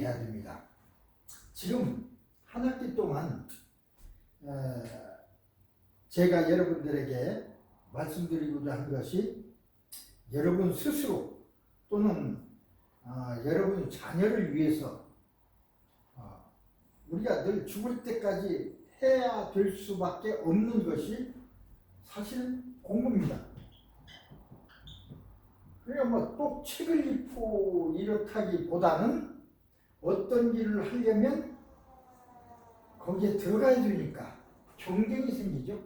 준비해야 됩니다. 지금 한 학기 동안 제가 여러분들에게 말씀드리고자 한 것이 여러분 스스로 또는 여러분 자녀를 위해서 우리가 늘 죽을 때까지 해야 될 수밖에 없는 것이 사실은 공부입니다. 그러니까 뭐 또 책을 읽고 이렇다기보다는 어떤 일을 하려면 거기에 들어가야 되니까 경쟁이 생기죠.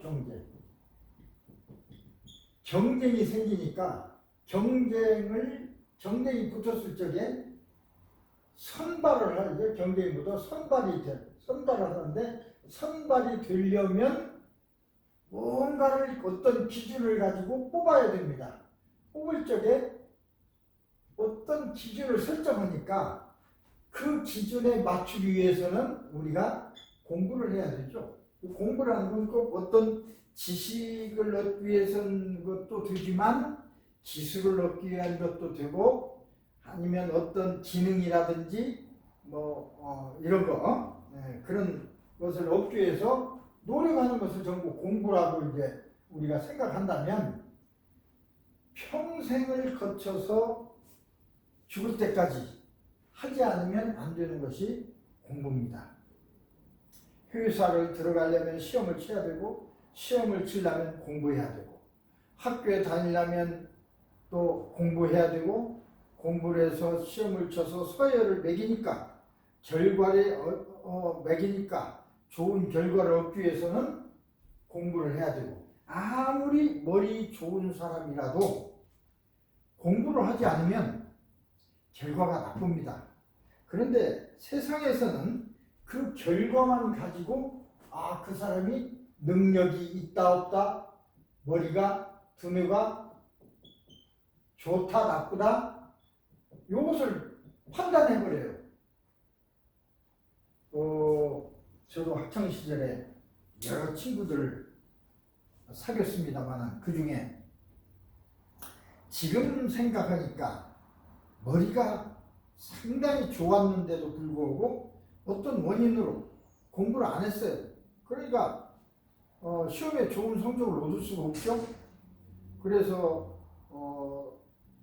경쟁이 생기니까 경쟁이 붙었을 적에 선발을 하죠. 경쟁보다 선발을 하는데 선발이 되려면 뭔가를 어떤 기준을 가지고 뽑아야 됩니다. 뽑을 적에 어떤 기준을 설정하니까 그 기준에 맞추기 위해서는 우리가 공부를 해야 되죠. 공부를 하는 건 꼭 어떤 지식을 얻기 위해서는 것도 되지만 기술을 얻기 위한 것도 되고 아니면 어떤 기능이라든지 이런 거 그런 것을 얻기 위해서 노력하는 것을 전부 공부라고 이제 우리가 생각한다면 평생을 거쳐서 죽을 때까지 하지 않으면 안 되는 것이 공부입니다. 회사를 들어가려면 시험을 쳐야 되고 시험을 치려면 공부해야 되고 학교에 다니려면 또 공부해야 되고 공부를 해서 시험을 쳐서 서열을 매기니까 결과를 매기니까 좋은 결과를 얻기 위해서는 공부를 해야 되고 아무리 머리 좋은 사람이라도 공부를 하지 않으면 결과가 나쁩니다. 그런데 세상에서는 그 결과만 가지고 그 사람이 능력이 있다 없다 머리가 두뇌가 좋다 나쁘다 이것을 판단해버려요. 저도 학창시절에 여러 친구들을 사귀었습니다만 그 중에 지금 생각하니까 머리가 상당히 좋았는데도 불구하고 어떤 원인으로 공부를 안 했어요. 그러니까 시험에 좋은 성적을 얻을 수가 없죠. 그래서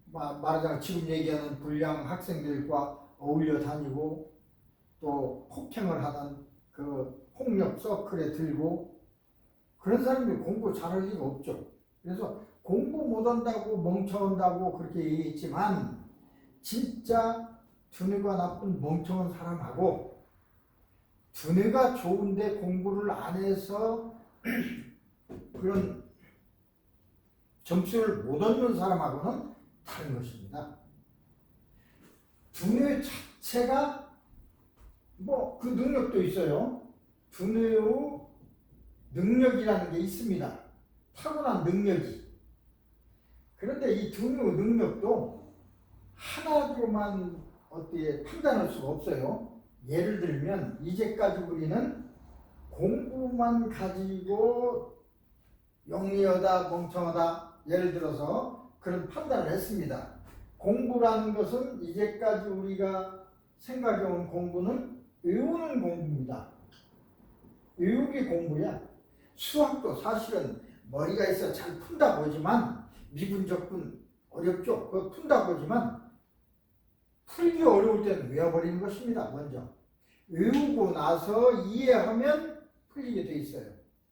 말하자면 지금 얘기하는 불량 학생들과 어울려 다니고 또 폭행을 하는 그 폭력 서클에 들고 그런 사람들이 공부 잘할 리가 없죠. 그래서 공부 못한다고 멍청한다고 그렇게 얘기했지만 진짜 두뇌가 나쁜 멍청한 사람하고 두뇌가 좋은데 공부를 안 해서 그런 점수를 못 얻는 사람하고는 다른 것입니다. 두뇌 자체가 그 능력도 있어요. 두뇌의 능력이라는 게 있습니다. 타고난 능력이. 그런데 이 두뇌의 능력도 하나로만 어떻게 판단할 수가 없어요. 예를 들면 이제까지 우리는 공부만 가지고 영리하다 멍청하다 예를 들어서 그런 판단을 했습니다. 공부라는 것은 이제까지 우리가 생각해온 공부는 외우는 공부입니다. 외우기 공부야. 수학도 사실은 머리가 있어 잘 푼다 보지만 미분적분 어렵죠. 그거 푼다 보지만 풀기 어려울 때는 외워버리는 것입니다. 먼저 외우고 나서 이해하면 풀리게 돼 있어요.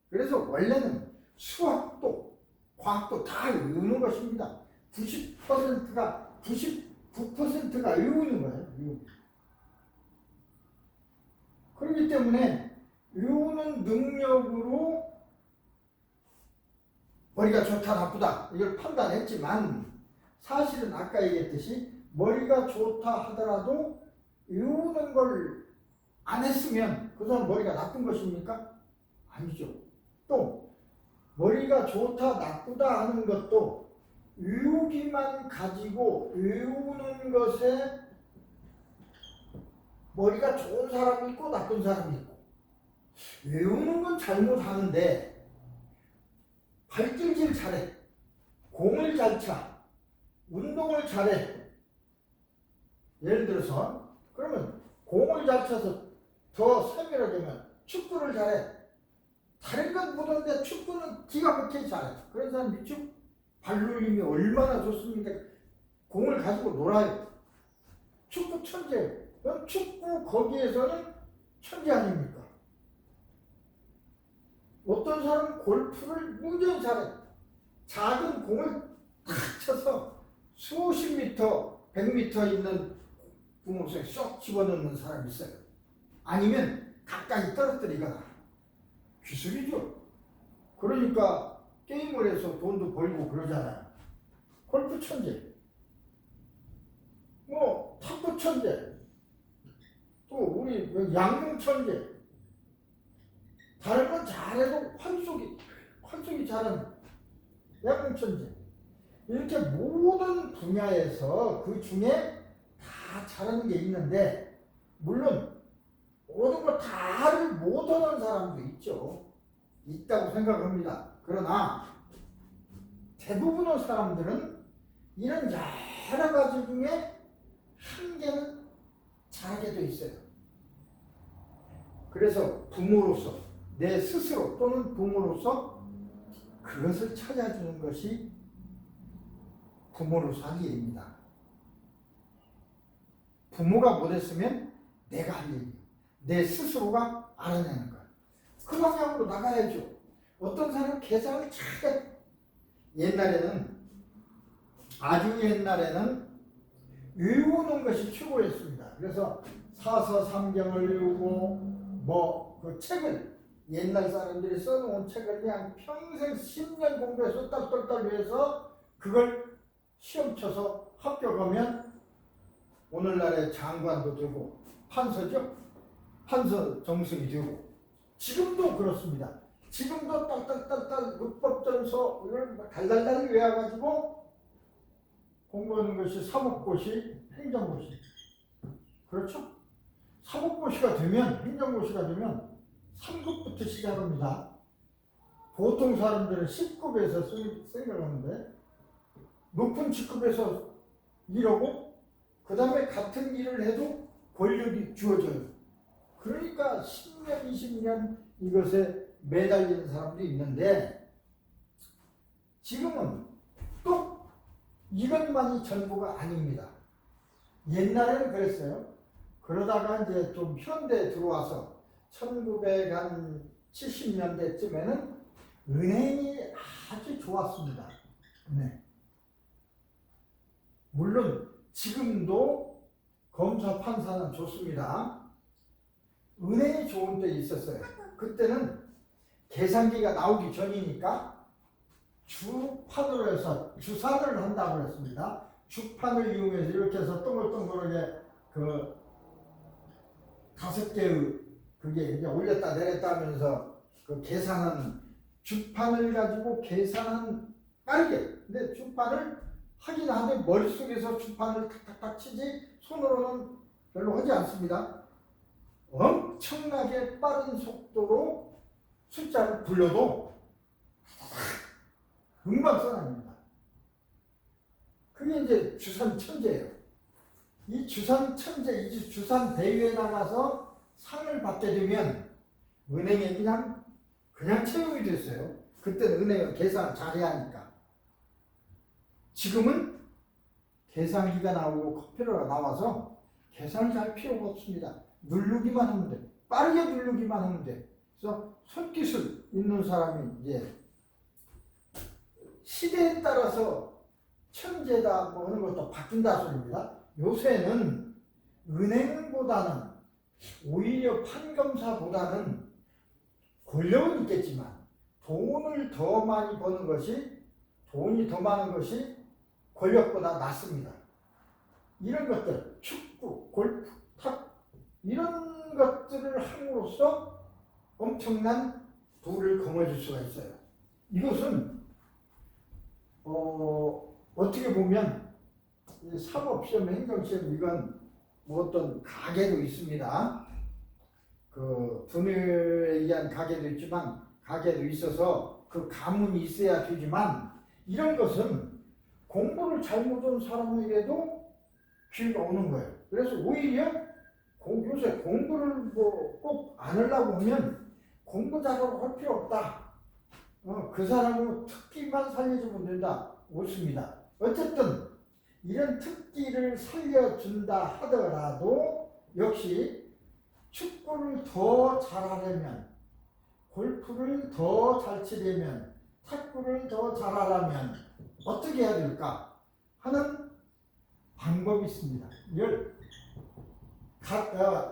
그래서 원래는 수학도 과학도 다 외우는 것입니다. 99%가 외우는 거예요. 그렇기 때문에 외우는 능력으로 머리가 좋다 나쁘다 이걸 판단했지만 사실은 아까 얘기했듯이 머리가 좋다 하더라도 외우는 걸 안 했으면 그 사람 머리가 나쁜 것입니까? 아니죠. 또 머리가 좋다 나쁘다 하는 것도 외우기만 가지고 외우는 것에 머리가 좋은 사람이 있고 나쁜 사람이 있고 외우는 건 잘못하는데 발길질 잘해 공을 잘 차 운동을 잘해 예를 들어서 그러면 공을 잘 쳐서 더 세밀하게면 축구를 잘해. 다른 건 못하는데 축구는 기가 막히게 잘해. 그런 사람이 발놀림이 얼마나 좋습니까? 공을 가지고 놀아요. 축구 천재. 그럼 축구 거기에서는 천재 아닙니까? 어떤 사람은 골프를 굉장히 잘해. 작은 공을 탁 쳐서 수십 미터, 100미터 있는 구멍 속에 쏙 집어넣는 사람이 있어요. 아니면 가까이 떨어뜨리거나. 기술이죠. 그러니까 게임을 해서 돈도 벌고 그러잖아요. 골프 천재. 뭐 탁구 천재. 또 우리 양궁 천재. 다른 건 잘해도 활쏘기 잘하는 양궁 천재. 이렇게 모든 분야에서 그 중에 다 잘하는 게 있는데, 물론 모든 걸 다를 못하는 사람도 있죠. 있다고 생각합니다. 그러나 대부분의 사람들은 이런 여러 가지 중에 한 개는 잘하게 돼 있어요. 그래서 부모로서, 내 스스로 또는 부모로서 그것을 찾아주는 것이 부모로서 할 일입니다. 부모가 못했으면 내가 할 일이에요. 내 스스로가 알아내는 거예요. 그 방향으로 나가야죠. 어떤 사람은 계산을 잘해. 옛날에는, 아주 옛날에는 외우는 것이 최고였습니다. 그래서 사서 삼경을 외우고 그 책을, 옛날 사람들이 써놓은 책을 그냥 평생 10년 공부해서 딸딸딸 외워서 그걸 시험 쳐서 합격하면 오늘날의 장관도 되고 판서죠. 판서 정승이 되고. 지금도 그렇습니다. 지금도 딸딸딸딸 율법전서 이걸 달달달 외워가지고 공부하는 것이 사법고시, 행정고시. 그렇죠? 사법고시가 되면, 행정고시가 되면 3급부터 시작합니다. 보통 사람들은 10급에서 생각하는데 높은 직급에서 일하고 그 다음에 같은 일을 해도 권력이 주어져요. 그러니까 10년, 20년 이것에 매달리는 사람들이 있는데, 지금은 또 이것만이 전부가 아닙니다. 옛날에는 그랬어요. 그러다가 이제 좀 현대에 들어와서 1970년대쯤에는 은행이 아주 좋았습니다. 네. 물론 지금도 검사, 판사는 좋습니다. 은행이 좋은 때 있었어요. 그때는 계산기가 나오기 전이니까 주판으로 해서 주산을 한다고 했습니다. 주판을 이용해서 이렇게 해서 동글동글하게 그 5개의 그게 이제 올렸다 내렸다 하면서 그 계산은 주판을 가지고 계산은 빠르게. 근데 주판을 하긴 하는데 머릿속에서 주판을 탁탁탁 치지 손으로는 별로 하지 않습니다. 엄청나게 빠른 속도로 숫자를 불러도 금방 써납니다. 그게 이제 주산 천재예요. 이 주산 천재, 이 주산 대회에 나가서 상을 받게 되면 은행에 그냥 채용이 됐어요. 그때는 은행은 계산 잘해야 하니까. 지금은 계산기가 나오고 컴퓨터가 나와서 계산을 잘 필요가 없습니다. 누르기만 하면 돼. 빠르게 누르기만 하면 돼. 그래서 손기술 있는 사람이 이제 시대에 따라서 천재다 뭐 하는 것도 바뀐다 소리입니다. 요새는 은행보다는 오히려 판검사보다는 권력은 있겠지만 돈을 더 많이 버는 것이, 돈이 더 많은 것이 권력보다 낫습니다. 이런 것들, 축구, 골프, 탁 이런 것들을 함으로써 엄청난 부를 거머쥘 수가 있어요. 이것은 어떻게 보면 사법시험, 행정시험 이건 뭐 어떤 가계도 있습니다. 그 분야에 의한 가계도 있지만 가계도 있어서 그 가문이 있어야 되지만, 이런 것은 공부를 잘못한 사람에게도 기회가 오는 거예요. 그래서 오히려 요새 공부를 뭐 꼭 안 하려고 하면 공부 잘하고 할 필요 없다. 그 사람은 특기만 살려주면 된다. 옳습니다. 어쨌든 이런 특기를 살려준다 하더라도 역시 축구를 더 잘하려면, 골프를 더 잘 치려면, 탁구를 더 잘하려면 어떻게 해야 될까 하는 방법이 있습니다. 이걸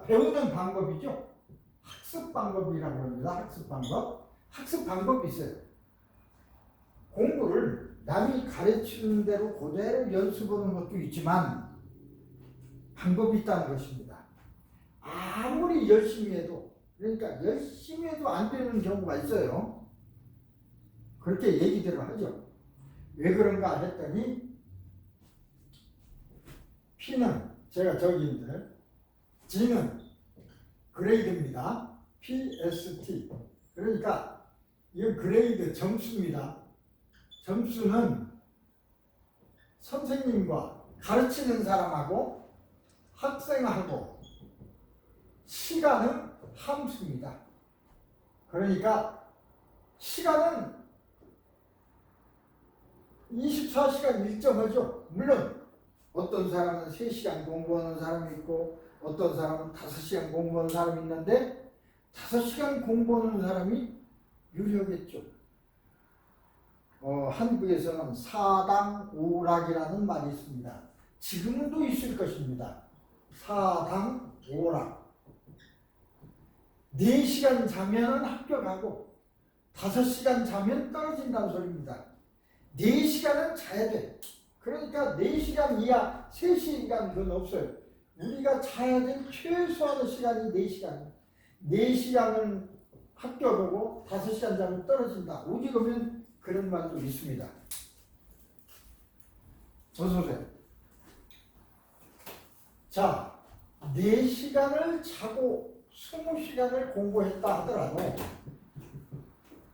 배우는 방법이죠. 학습 방법이라고 합니다. 학습 방법. 학습 방법이 있어요. 공부를 남이 가르치는 대로 그대로 연습하는 것도 있지만 방법이 있다는 것입니다. 아무리 열심히 해도, 그러니까 열심히 해도 안 되는 경우가 있어요. 그렇게 얘기들을 하죠. 왜 그런가 했더니 P는 제가 저기인데 G는 그레이드입니다. PST. 그러니까 이건 그레이드 점수입니다. 점수는 선생님과 가르치는 사람하고 학생하고 시간은 함수입니다. 그러니까 시간은 24시간 일정하죠. 물론 어떤 사람은 3시간 공부하는 사람이 있고 어떤 사람은 5시간 공부하는 사람이 있는데 5시간 공부하는 사람이 유리하겠죠. 한국에서는 사당오락이라는 말이 있습니다. 지금도 있을 것입니다. 사당오락. 4시간 자면 합격하고 5시간 자면 떨어진다는 소리입니다. 4시간은 자야 돼. 그러니까 4시간 이하 3시간 그건 없어요. 우리가 자야 될 최소한의 시간이 4시간. 4시간은 합격하고 5시간 자면 떨어진다. 오직 오면 그런 말도 있습니다. 어서오세요. 자, 4시간을 자고 20시간을 공부했다 하더라도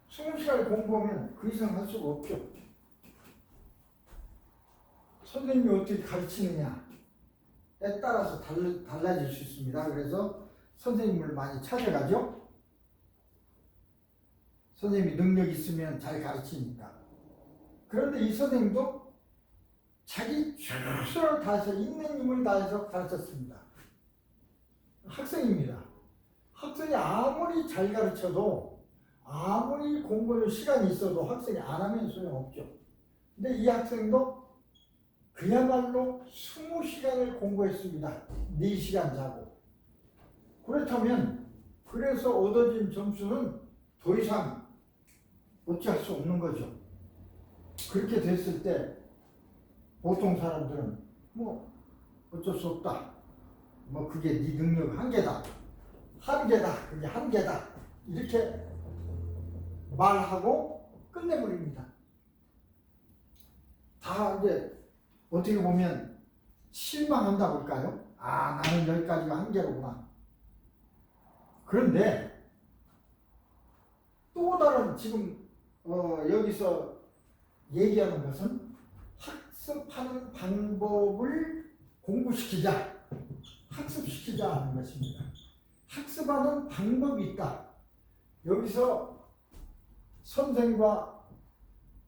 20시간을 공부하면 그 이상 할 수가 없죠. 선생님이 어떻게 가르치느냐에 따라서 달라질 수 있습니다. 그래서 선생님을 많이 찾아가죠. 선생님이 능력 있으면 잘 가르치니까. 그런데 이 선생님도 자기 최선을 다해서 있는 힘을 다해서 가르쳤습니다. 학생입니다. 학생이 아무리 잘 가르쳐도 아무리 공부할 시간이 있어도 학생이 안 하면 소용없죠. 근데 이 학생도 그야말로 20시간을 공부했습니다. 4시간 자고. 그렇다면 그래서 얻어진 점수는 더 이상 어찌할 수 없는 거죠. 그렇게 됐을 때 보통 사람들은 뭐 어쩔 수 없다. 뭐 그게 네 능력 한계다. 한계다. 그게 한계다. 이렇게 말하고 끝내버립니다. 다 이제 어떻게 보면 실망한다고 할까요? 아, 나는 여기까지가 한계로구나. 그런데 또 다른 지금 여기서 얘기하는 것은 학습하는 방법을 공부시키자, 학습시키자 하는 것입니다. 학습하는 방법이 있다. 여기서 선생과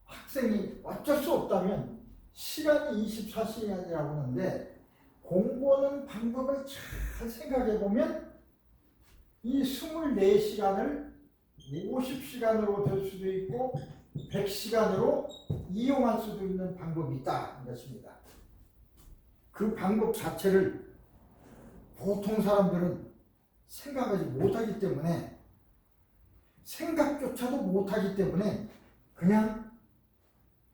학생이 어쩔 수 없다면 시간이 24시간이라고 하는데 공부하는 방법을 잘 생각해 보면 이 24시간을 50시간으로 될 수도 있고 100시간으로 이용할 수도 있는 방법이 있다는 것입니다. 그 방법 자체를 보통 사람들은 생각하지 못하기 때문에 생각조차도 못하기 때문에 그냥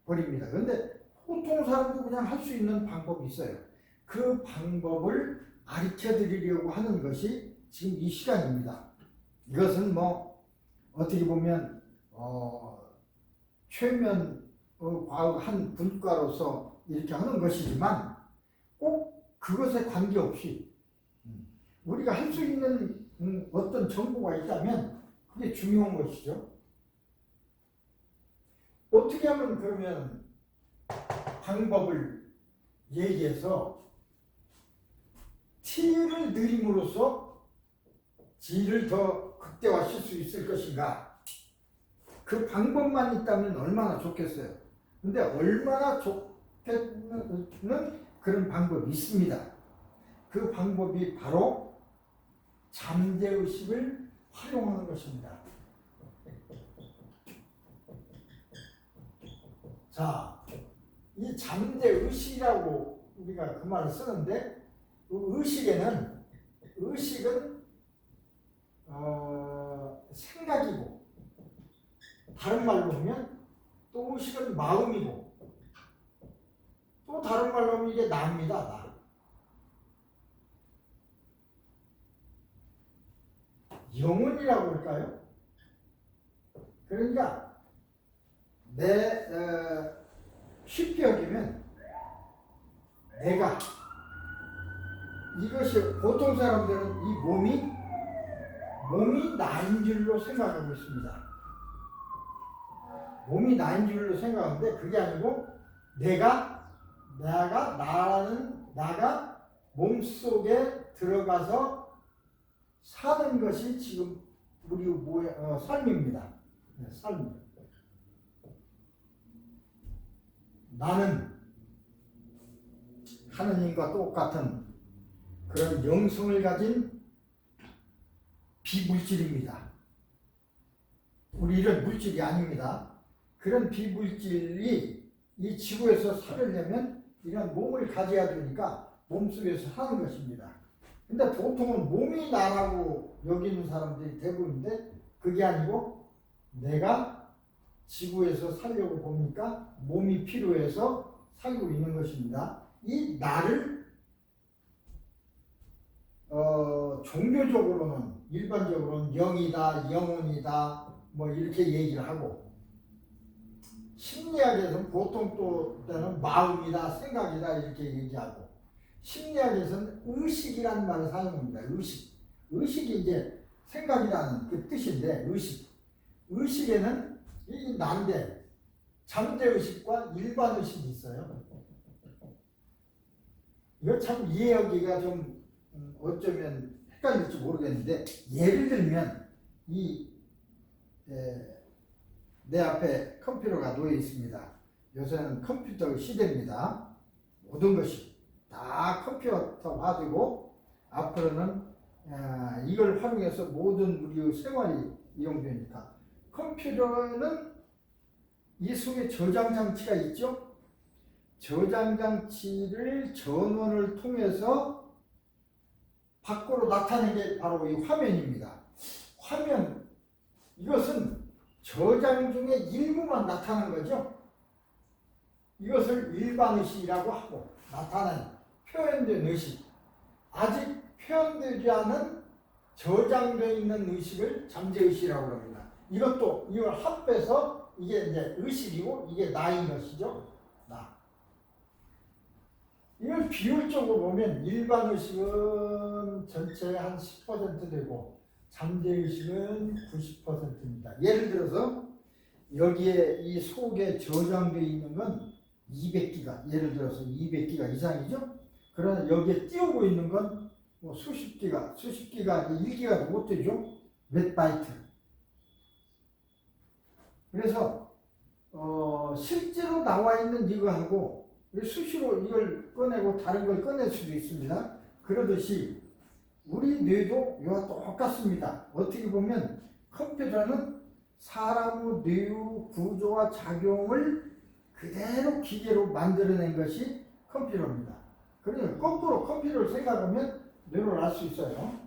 버립니다. 그런데 보통 사람도 그냥 할 수 있는 방법이 있어요. 그 방법을 가르쳐 드리려고 하는 것이 지금 이 시간입니다. 이것은 뭐 어떻게 보면 최면 과학 한 분과로서 이렇게 하는 것이지만 꼭 그것에 관계없이 우리가 할 수 있는 어떤 정보가 있다면 그게 중요한 것이죠. 어떻게 하면 그러면 방법을 얘기해서 T를 늘림으로써 G를 더 극대화시킬 수 있을 것인가? 그 방법만 있다면 얼마나 좋겠어요. 근데 얼마나 좋겠는 그런 방법이 있습니다. 그 방법이 바로 잠재의식을 활용하는 것입니다. 자, 이 잠재의식이라고 우리가 그 말을 쓰는데, 그 의식은 생각이고, 다른 말로 하면 또 의식은 마음이고, 또 다른 말로 하면 이게 나입니다. 나. 영혼이라고 할까요? 그러니까 쉽게 여기면 내가, 이것이 보통 사람들은 이 몸이 나인 줄로 생각하고 있습니다. 몸이 나인 줄로 생각하는데 그게 아니고 나가 몸속에 들어가서 사는 것이 지금 우리 삶입니다. 삶. 나는 하느님과 똑같은 그런 영성을 가진 비물질입니다. 우리는 물질이 아닙니다. 그런 비물질이 이 지구에서 살려면 이런 몸을 가져야 되니까 몸속에서 사는 것입니다. 근데 보통은 몸이 나라고 여기는 사람들이 대부분인데 그게 아니고 내가 지구에서 살려고 보니까 몸이 필요해서 살고 있는 것입니다. 이 나를 종교적으로는 일반적으로는 영이다, 영혼이다 뭐 이렇게 얘기를 하고, 심리학에서는 보통 또 때는 마음이다, 생각이다 이렇게 얘기하고, 심리학에서는 의식이라는 말을 사용합니다. 의식이 이제 생각이라는 그 뜻인데, 의식에는 이 난데 잠재의식과 일반의식이 있어요. 이거 참 이해하기가 좀 어쩌면 헷갈릴지 모르겠는데, 예를 들면 내 앞에 컴퓨터가 놓여 있습니다. 요새는 컴퓨터 시대입니다. 모든 것이 다 컴퓨터화되고 앞으로는 이걸 활용해서 모든 우리 생활이 이용되니까, 컴퓨터는 이 속에 저장 장치가 있죠. 저장 장치를 전원을 통해서 밖으로 나타내는 게 바로 이 화면입니다. 화면, 이것은 저장 중에 일부만 나타나는 거죠. 이것을 일반의식이라고 하고, 나타낸 표현된 의식, 아직 표현되지 않은 저장되어 있는 의식을 잠재의식이라고 합니다. 이걸 합해서 이게 이제 의식이고 이게 나인 것이죠. 나. 이걸 비율적으로 보면 일반의식은 전체의 한 10% 되고 잠재의식은 90%입니다. 예를 들어서 여기에 이 속에 저장되어 있는 건 200기가, 예를 들어서 200기가 이상이죠. 그러나 여기에 띄우고 있는 건 뭐 수십 기가, 1기가도 못 되죠. 몇 바이트. 그래서 실제로 나와 있는 이거하고 수시로 이걸 꺼내고 다른 걸 꺼낼 수도 있습니다. 그러듯이 우리 뇌도 이와 똑같습니다. 어떻게 보면 컴퓨터는 사람의 뇌의 구조와 작용을 그대로 기계로 만들어낸 것이 컴퓨터입니다. 그러니까 거꾸로 컴퓨터를 생각하면 뇌를 알 수 있어요.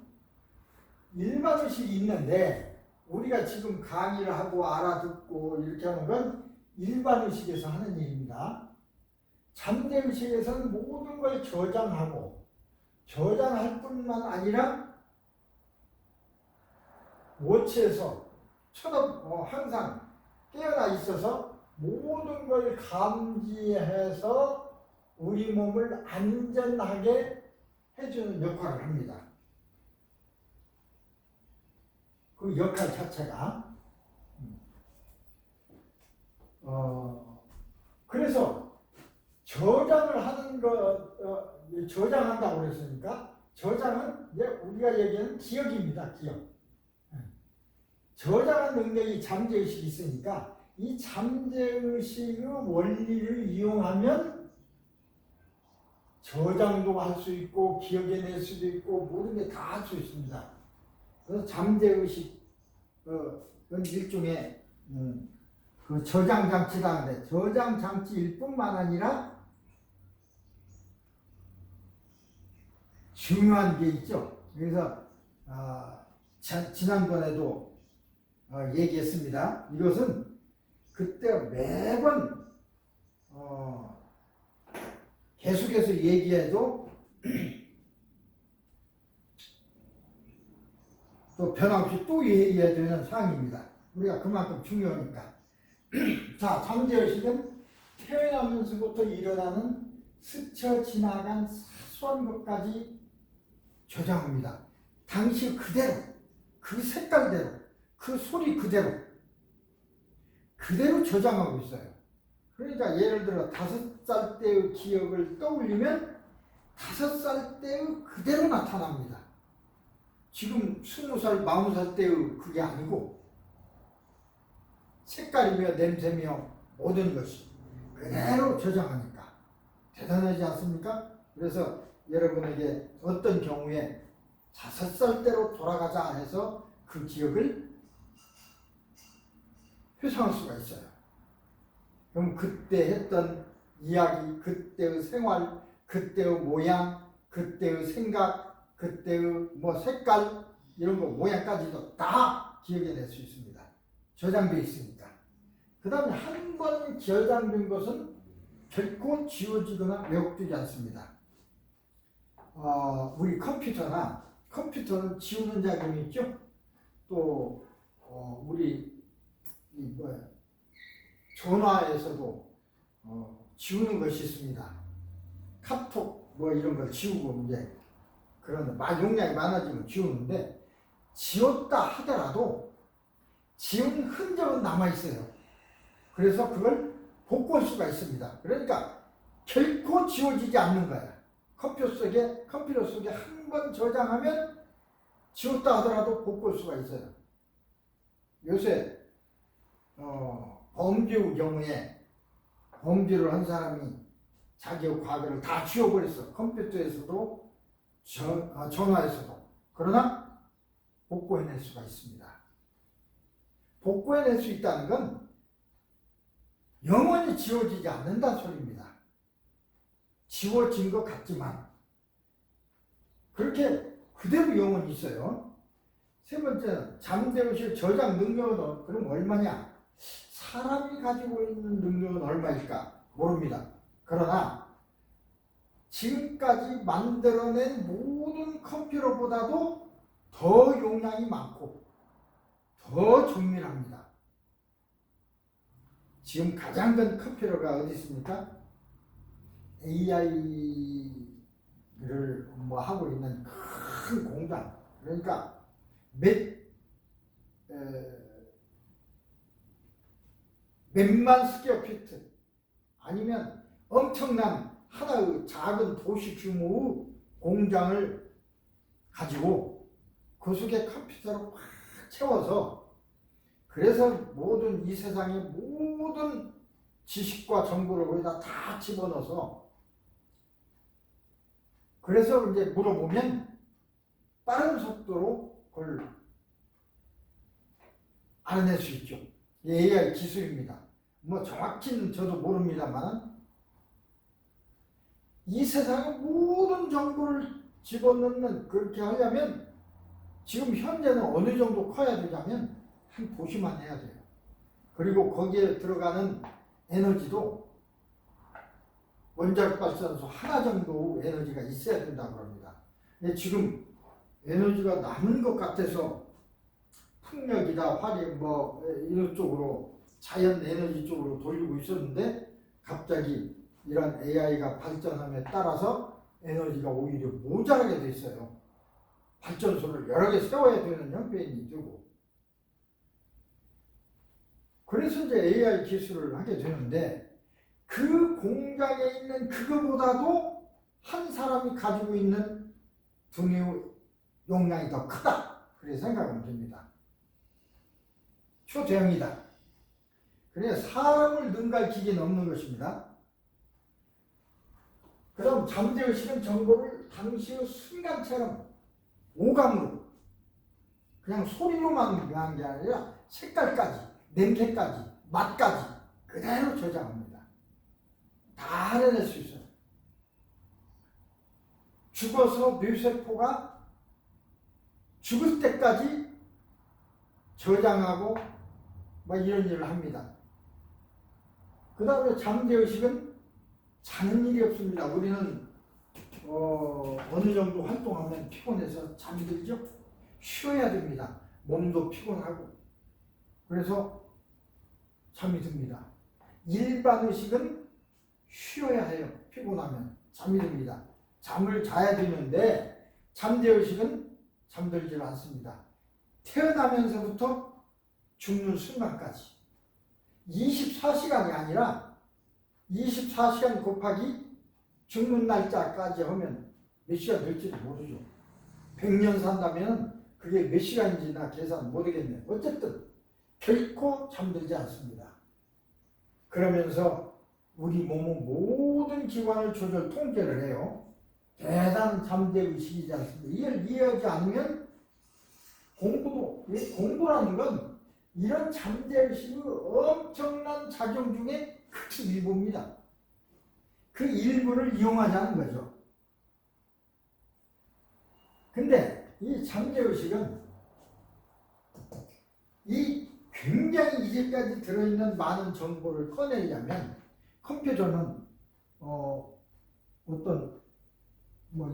일반의식이 있는데 우리가 지금 강의를 하고 알아듣고 이렇게 하는 건 일반의식에서 하는 일입니다. 잠재의식에서는 모든 걸 저장할 뿐만 아니라 워치에서 항상 깨어나 있어서 모든 걸 감지해서 우리 몸을 안전하게 해주는 역할을 합니다. 그 역할 자체가 그래서 저장을 하는 저장한다고 그랬으니까 저장은 이제 우리가 얘기하는 기억입니다. 기억. 저장한 능력이 잠재의식이 있으니까 이 잠재의식의 원리를 이용하면 저장도 할 수 있고 기억해낼 수도 있고 모든 게 다 할 수 있습니다. 그래서 잠재의식 그건 일종의 그 저장 장치다 하는데 저장 장치일 뿐만 아니라 중요한 게 있죠. 그래서 지난번에도 얘기했습니다. 이것은 그때 매번 계속해서 얘기해도 또 변함없이 또 얘기해야 되는 사항입니다. 우리가 그만큼 중요하니까. 자, 잠재의식은 태어나면서부터 일어나는 스쳐 지나간 사소한 것까지 저장합니다. 당시 그대로, 그 색깔대로, 그 소리 그대로 저장하고 있어요. 그러니까 예를 들어 5살 때의 기억을 떠올리면 5살 때의 그대로 나타납니다. 지금 20살, 40살 때의 그게 아니고 색깔이며 냄새며 모든 것이 그대로 저장하니까 대단하지 않습니까? 그래서 여러분에게 어떤 경우에 5살 때로 돌아가자 해서 그 기억을 회상할 수가 있어요. 그럼 그때 했던 이야기, 그때의 생활, 그때의 모양, 그때의 생각, 그때의 뭐 색깔 이런 거 모양까지도 다 기억해낼 수 있습니다. 저장되어 있으니까. 그 다음에 한 번 저장된 것은 결코 지워지거나 왜곡되지 않습니다. 우리 컴퓨터는 지우는 작용이 있죠. 또 우리 전화에서도 지우는 것이 있습니다. 카톡 뭐 이런 걸 지우고 이제 그런 용량이 많아지면 지우는데 지웠다 하더라도 지운 흔적은 남아 있어요. 그래서 그걸 복구할 수가 있습니다. 그러니까 결코 지워지지 않는 거야. 컴퓨터 속에 한 번 저장하면 지웠다 하더라도 복구할 수가 있어요. 요새 범죄의 경우에 범죄를 한 사람이 자기의 과거를 다 지워버렸어. 컴퓨터에서도 전화에서도. 그러나 복구해낼 수가 있습니다. 복구해낼 수 있다는 건 영원히 지워지지 않는다는 소리입니다. 지워진 것 같지만 그렇게 그대로 영원히 있어요. 세 번째는 잠재의식 저장 능력은 그럼 얼마냐? 사람이 가지고 있는 능력은 얼마일까? 모릅니다. 그러나 지금까지 만들어낸 모든 컴퓨터보다도 더 용량이 많고 더 정밀합니다. 지금 가장 큰 컴퓨터가 어디 있습니까? AI를 하고 있는 큰 공장. 그러니까 몇만 스퀘어피트 아니면 엄청난 하나의 작은 도시 규모의 공장을 가지고 그 속에 컴퓨터를 꽉 채워서 그래서 모든 이 세상의 모든 지식과 정보를 거기다 다 집어넣어서 그래서 이제 물어보면 빠른 속도로 그걸 알아낼 수 있죠. AI 기술입니다. 뭐 정확히는 저도 모릅니다만 이 세상의 모든 정보를 집어넣는 그렇게 하려면 지금 현재는 어느 정도 커야 되냐면 한 도시만 해야 돼요. 그리고 거기에 들어가는 에너지도 원자력 발전소 하나 정도 에너지가 있어야 된다고 합니다. 근데 지금 에너지가 남은 것 같아서 풍력이다, 화력 이런 쪽으로 자연 에너지 쪽으로 돌리고 있었는데 갑자기 이런 AI가 발전함에 따라서 에너지가 오히려 모자라게 돼 있어요. 발전소를 여러 개 세워야 되는 형편이 되고 그래서 이제 AI 기술을 하게 되는데 그 공장에 있는 그거보다도 한 사람이 가지고 있는 두뇌 용량이 더 크다. 그렇게 생각하면 됩니다. 초대형이다. 그래 사람을 능가할 기계는 없는 것입니다. 그럼 잠재의식은 정보를 당시의 순간처럼 오감으로 그냥 소리로만 한 게 아니라 색깔까지, 냄새까지, 맛까지 그대로 저장합니다. 다 알아낼 수 있어요. 죽어서 뇌세포가 죽을 때까지 저장하고 막 이런 일을 합니다. 그 다음에 잠재의식은 자는 일이 없습니다. 우리는 어느 정도 활동하면 피곤해서 잠들죠. 쉬어야 됩니다. 몸도 피곤하고. 그래서 잠이 듭니다. 일반의식은 쉬어야 해요. 피곤하면 잠이 듭니다. 잠을 자야 되는데 잠재의식은 잠들지 않습니다. 태어나면서부터 죽는 순간까지 24시간이 아니라 24시간 곱하기 죽는 날짜까지 하면 몇 시간 될지도 모르죠. 100년 산다면 그게 몇 시간인지나 계산 못하겠네요. 어쨌든 결코 잠들지 않습니다. 그러면서 우리 몸의 모든 기관을 조절 통제를 해요. 대단한 잠재의식이지 않습니다. 이걸 이해하지 않으면 공부라는 건 이런 잠재의식의 엄청난 작용 중에 큰 일부입니다. 그 일부를 이용하자는 거죠. 근데 이 잠재의식은 이 굉장히 이제까지 들어있는 많은 정보를 꺼내려면 컴퓨터는 어떤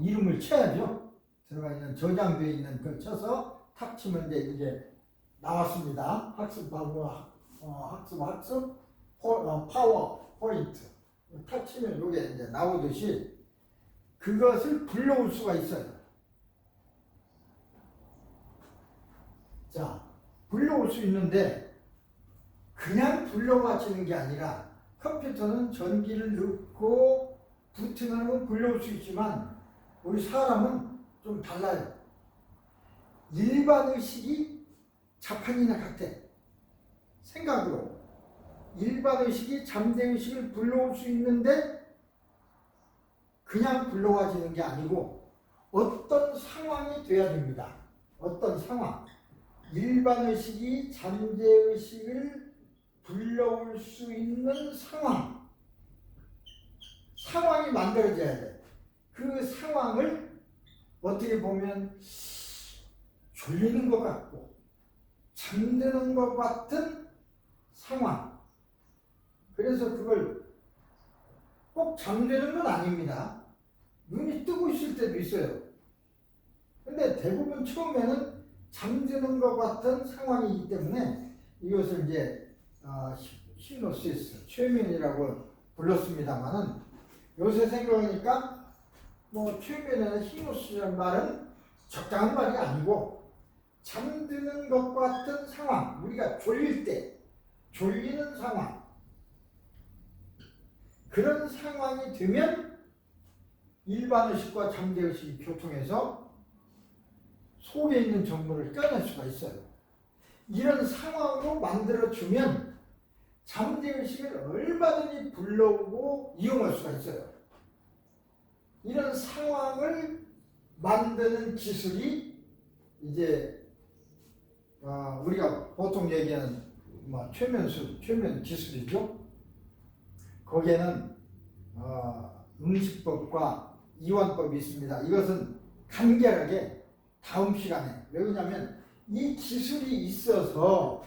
이름을 쳐야죠. 들어가 있는 저장되어 있는 걸 쳐서 탁 치면 이제 나왔습니다. 학습 파워 포인트 탁 치면 이게 이제 나오듯이 그것을 불러올 수가 있어요. 자, 불러올 수 있는데 그냥 불러와지는 게 아니라 컴퓨터는 전기를 넣고 부팅하면 불러올 수 있지만 우리 사람은 좀 달라요. 일반 의식이 자판이나 같아. 생각으로 일반 의식이 잠재 의식을 불러올 수 있는데 그냥 불러와지는 게 아니고 어떤 상황이 돼야 됩니다. 어떤 상황. 일반 의식이 잠재 의식을 불러올 수 있는 상황이 만들어져야 돼. 그 상황을 어떻게 보면 졸리는 것 같고 잠드는 것 같은 상황. 그래서 그걸 꼭 잠드는 건 아닙니다. 눈이 뜨고 있을 때도 있어요. 근데 대부분 처음에는 잠드는 것 같은 상황이기 때문에 이것을 이제 히프노시스, 최면이라고 불렀습니다만은 요새 생각하니까 최면이나 히프노시스라는 말은 적당한 말이 아니고 잠드는 것 같은 상황, 우리가 졸릴 때 졸리는 상황, 그런 상황이 되면 일반의식과 잠재의식이 교통해서 속에 있는 정보를 꺼낼 수가 있어요. 이런 상황으로 만들어주면 잠재의식을 얼마든지 불러오고 이용할 수가 있어요. 이런 상황을 만드는 기술이 이제 우리가 보통 얘기하는 최면 기술이죠. 거기에는 응시법과 이완법이 있습니다. 이것은 간결하게 다음 시간에, 왜냐하면 이 기술이 있어서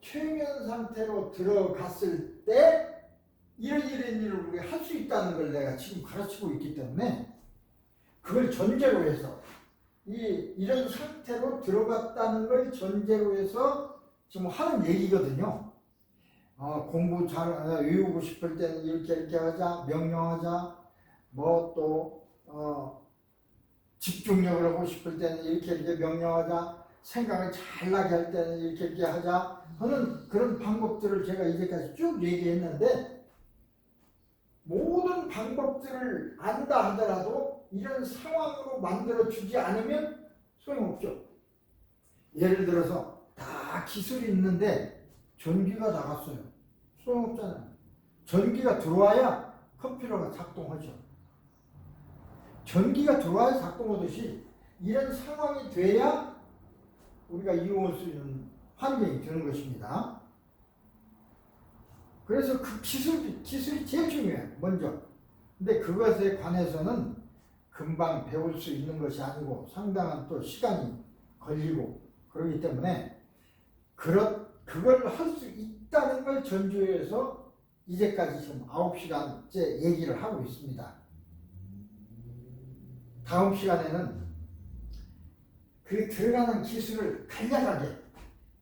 최면 상태로 들어갔을 때 이런 일을 우리 할 수 있다는 걸 내가 지금 가르치고 있기 때문에 그걸 전제로 해서 이런 상태로 들어갔다는 걸 전제로 해서 지금 하는 얘기거든요. 공부 잘 외우고 싶을 때는 이렇게 하자, 명령하자, 집중력을 하고 싶을 때는 이렇게 명령하자, 생각을 잘 나게 할 때는 이렇게 하자 하는 그런 방법들을 제가 이제까지 쭉 얘기했는데 모든 방법들을 안다 하더라도 이런 상황으로 만들어 주지 않으면 소용없죠. 예를 들어서 다 기술이 있는데 전기가 나갔어요. 소용없잖아요. 전기가 들어와야 컴퓨터가 작동하죠. 전기가 들어와야 작동하듯이 이런 상황이 돼야 우리가 이용할 수 있는 환경이 되는 것입니다. 그래서 그 기술이 제일 중요해요. 먼저. 근데 그것에 관해서는 금방 배울 수 있는 것이 아니고 상당한 또 시간이 걸리고 그러기 때문에 그걸 할 수 있다는 걸 전제해서 이제까지 지금 9시간째 얘기를 하고 있습니다. 다음 시간에는 그 들어가는 기술을 간략하게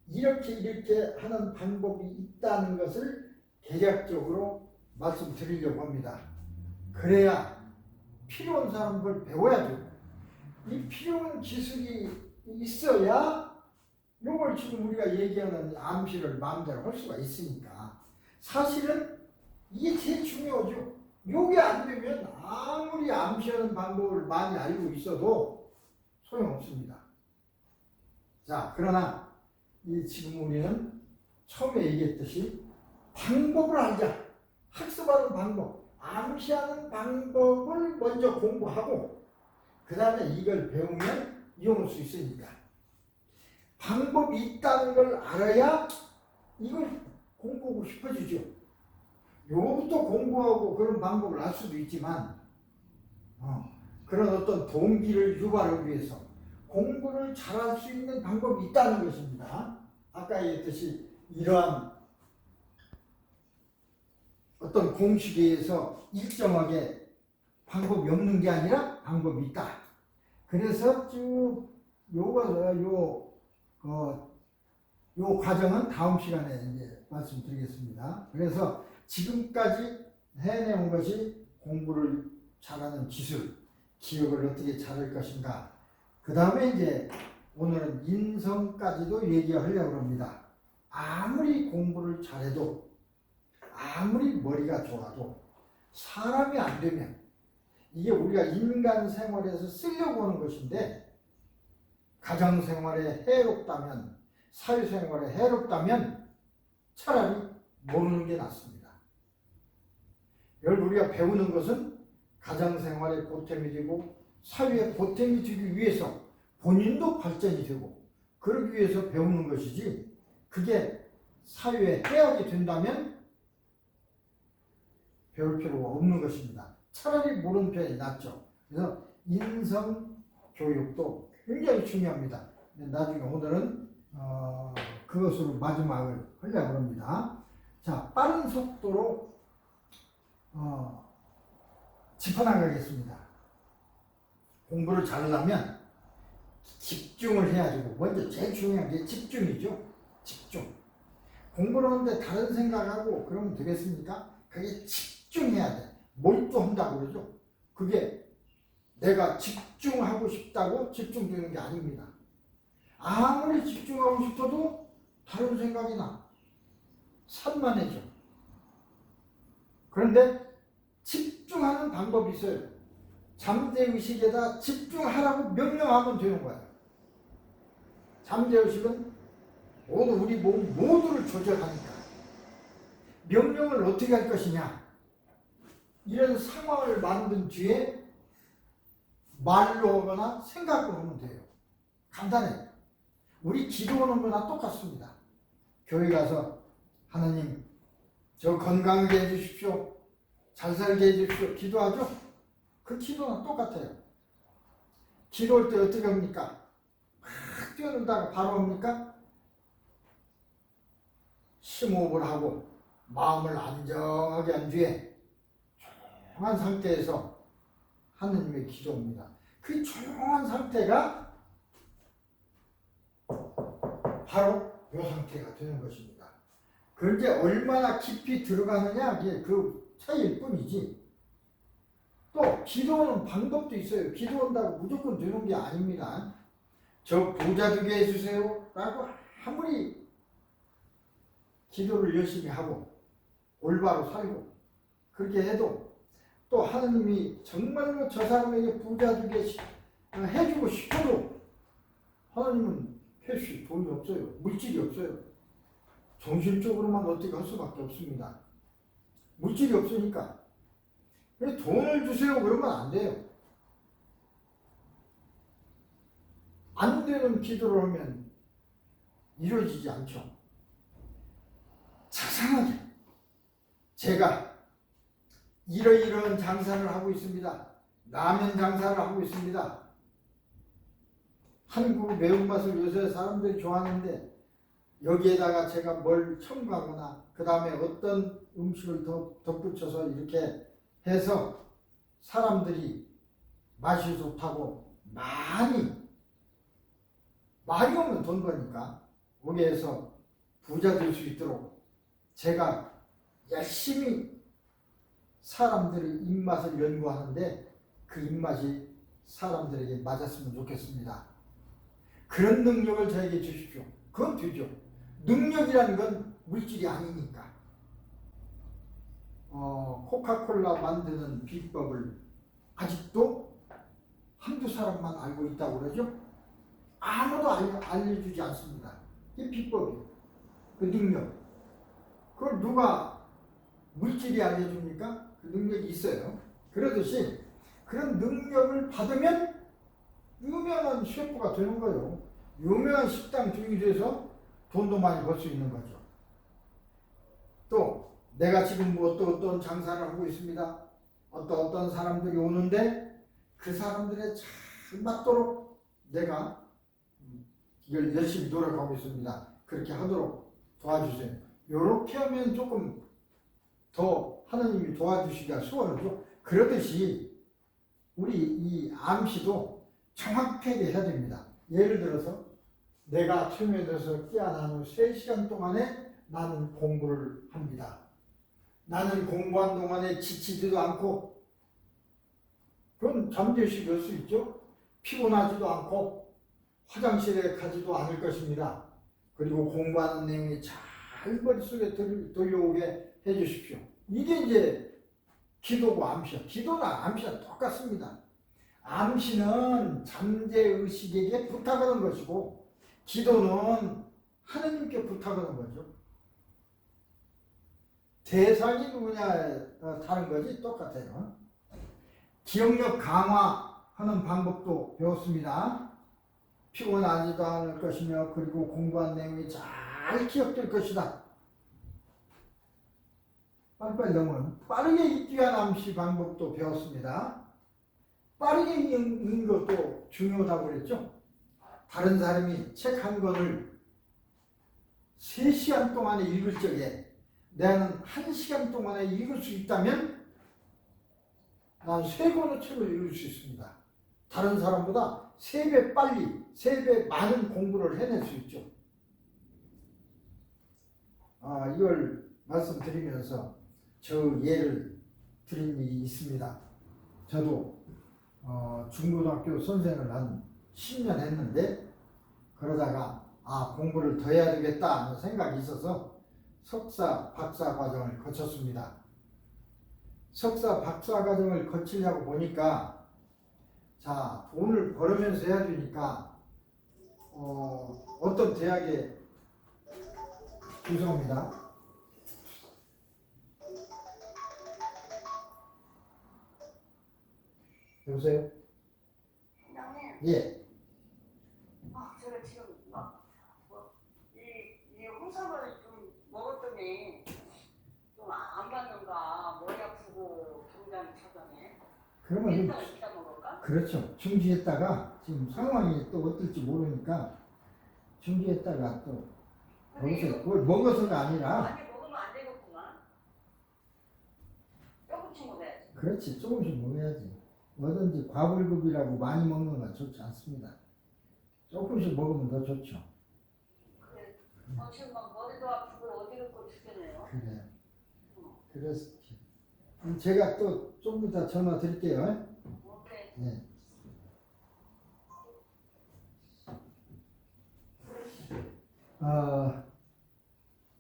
이렇게 하는 방법이 있다는 것을 대략적으로 말씀드리려고 합니다. 그래야 필요한 사람은 그걸 배워야죠. 이 필요한 기술이 있어야 이걸 지금 우리가 얘기하는 암시를 마음대로 할 수가 있으니까 사실은 이게 제일 중요하죠. 이게 안 되면 아무리 암시하는 방법을 많이 알고 있어도 소용없습니다. 자, 그러나 지금 우리는 처음에 얘기했듯이 방법을 알자. 학습하는 방법, 암시하는 방법을 먼저 공부하고 그 다음에 이걸 배우면 이용할 수 있으니까 방법이 있다는 걸 알아야 이걸 공부하고 싶어지죠. 요거부터 공부하고 그런 방법을 알 수도 있지만 그런 어떤 동기를 유발하기 위해서 공부를 잘할 수 있는 방법이 있다는 것입니다. 아까 얘기했듯이 이러한 어떤 공식에 의해서 일정하게 방법이 없는 게 아니라 방법이 있다. 그래서 쭉 요 과정은 다음 시간에 이제 말씀드리겠습니다. 그래서 지금까지 해내온 것이 공부를 잘하는 기술, 기억을 어떻게 잘할 것인가. 그 다음에 이제 오늘은 인성까지도 얘기하려고 합니다. 아무리 공부를 잘해도 아무리 머리가 좋아도 사람이 안 되면 이게 우리가 인간 생활에서 쓰려고 하는 것인데 가정생활에 해롭다면 사회생활에 해롭다면 차라리 모르는 게 낫습니다. 여러분 우리가 배우는 것은 가정생활에 보탬이 되고 사회에 보탬이 되기 위해서 본인도 발전이 되고 그러기 위해서 배우는 것이지 그게 사회에 해악이 된다면 배울 필요가 없는 것입니다. 차라리 모르는 편이 낫죠. 그래서 인성교육도 굉장히 중요합니다. 나중에 오늘은 그것으로 마지막을 하려고 합니다. 자, 빠른 속도로 짚어나가겠습니다. 공부를 잘하려면 집중을 해야 되고 먼저 제일 중요한 게 집중이죠. 집중. 공부를 하는데 다른 생각하고 그러면 되겠습니까? 그게 집중해야 돼. 몰두한다고 그러죠. 그게 내가 집중하고 싶다고 집중되는 게 아닙니다. 아무리 집중하고 싶어도 다른 생각이 나. 산만해져. 그런데 집중하는 방법이 있어요. 잠재의식에다 집중하라고 명령하면 되는 거예요. 잠재의식은 모두 우리 몸 모두를 조절하니까. 명령을 어떻게 할 것이냐. 이런 상황을 만든 뒤에 말로 하거나 생각으로 하면 돼요. 간단해요. 우리 기도하는 거나 똑같습니다. 교회 가서 하나님 저 건강하게 해주십시오. 잘 살게 해주십시오. 기도하죠? 그 기도는 똑같아요. 기도할 때 어떻게 합니까? 막 뛰어놀다가 바로 합니까? 심호흡을 하고 마음을 안정하게 한 뒤에 조용한 상태에서 하느님의 기도입니다. 그 조용한 상태가 바로 이 상태가 되는 것입니다. 그런데 얼마나 깊이 들어가느냐 이게 그 차이일 뿐이지. 또 기도하는 방법도 있어요. 기도한다고 무조건 되는 게 아닙니다. 저 부자 되게 해주세요 라고 아무리 기도를 열심히 하고 올바로 살고 그렇게 해도 또 하나님이 정말로 저 사람에게 부자 되게 해주고 싶어도 하나님은 캐시 돈이 없어요. 물질이 없어요. 정신적으로만 어떻게 할 수밖에 없습니다. 물질이 없으니까. 돈을 주세요 그러면 안 돼요. 안 되는 기도를 하면 이루어지지 않죠. 자상하게 제가 이러이러한 장사를 하고 있습니다. 라면 장사를 하고 있습니다. 한국 매운맛을 요새 사람들이 좋아하는데 여기에다가 제가 뭘 첨가하거나 그 다음에 어떤 음식을 더 덧붙여서 이렇게 해서 사람들이 맛이 좋다고 많이 오면 돈 버니까 거기에서 부자 될 수 있도록 제가 열심히 사람들의 입맛을 연구하는데 그 입맛이 사람들에게 맞았으면 좋겠습니다. 그런 능력을 저에게 주십시오. 그건 되죠. 능력이라는 건 물질이 아니니까. 코카콜라 만드는 비법을 아직도 한두 사람만 알고 있다고 그러죠. 아무도 알려주지 않습니다. 이게 비법이에요. 그 능력. 그걸 누가 물질이 알려줍니까? 그 능력이 있어요. 그러듯이 그런 능력을 받으면 유명한 셰프가 되는 거예요. 유명한 식당 주인이 돼서 돈도 많이 벌 수 있는 거죠. 또 내가 지금 뭐 어떤 장사를 하고 있습니다. 어떤 사람들이 오는데 그 사람들의 잘 맞도록 내가 이걸 열심히 노력하고 있습니다. 그렇게 하도록 도와주세요. 이렇게 하면 조금 더 하나님이 도와주시기가 수월하죠. 그러듯이 우리 이 암시도 정확하게 해야 됩니다. 예를 들어서 내가 아침에 들어서 깨어난 후 3시간 동안에 나는 공부를 합니다. 나는 공부한 동안에 지치지도 않고 그건 잠재의식이 될 수 있죠. 피곤하지도 않고 화장실에 가지도 않을 것입니다. 그리고 공부하는 내용이 잘 머릿속에 들려오게 해주십시오. 이게 이제 기도고 암시야. 기도나 암시는 똑같습니다. 암시는 잠재의식에게 부탁하는 것이고 기도는 하나님께 부탁하는 거죠. 대상이 누구냐에 다른 거지 똑같아요. 기억력 강화하는 방법도 배웠습니다. 피곤하지도 않을 것이며 그리고 공부한 내용이 잘 기억될 것이다. 빨리빨리 넘어요. 빠르게 읽기 위한 암시 방법도 배웠습니다. 빠르게 읽는 것도 중요하다고 그랬죠. 다른 사람이 책 한 권을 3시간 동안에 읽을 적에 나는 1시간 동안에 읽을 수 있다면 난 3권의 책을 읽을 수 있습니다. 다른 사람보다 3배 빨리, 3배 많은 공부를 해낼 수 있죠. 이걸 말씀드리면서 저 예를 드린 일이 있습니다. 저도 중고등학교 선생을 한 10년 했는데 그러다가 공부를 더 해야 되겠다 하는 생각이 있어서 석사, 박사 과정을 거쳤습니다. 석사, 박사 과정을 거치려고 보니까 돈을 벌으면서 해야 되니까 어떤 대학에 죄송합니다. 여보세요? 회장님. 예. 제가 지금 이 홍삼을 좀 먹었더니 좀 안 받는가, 머리 아프고 정장 차더니. 그러면 이따 먹을까? 그렇죠. 중지했다가 지금 상황이 또 어떨지 모르니까 중지했다가 또 그걸 먹어서가 아니라 많이 먹으면 안 되겠구만. 조금씩 먹어야지. 그렇지. 조금씩 먹어야지. 뭐든지 과불급이라고 많이 먹는 건 좋지 않습니다. 조금씩 먹으면 더 좋죠. 그래. 지금 막 머리도 아프고 어디를 거 죽겠네요. 그래. 그래서 제가 또 좀 이따 전화 드릴게요. 오케이. 네.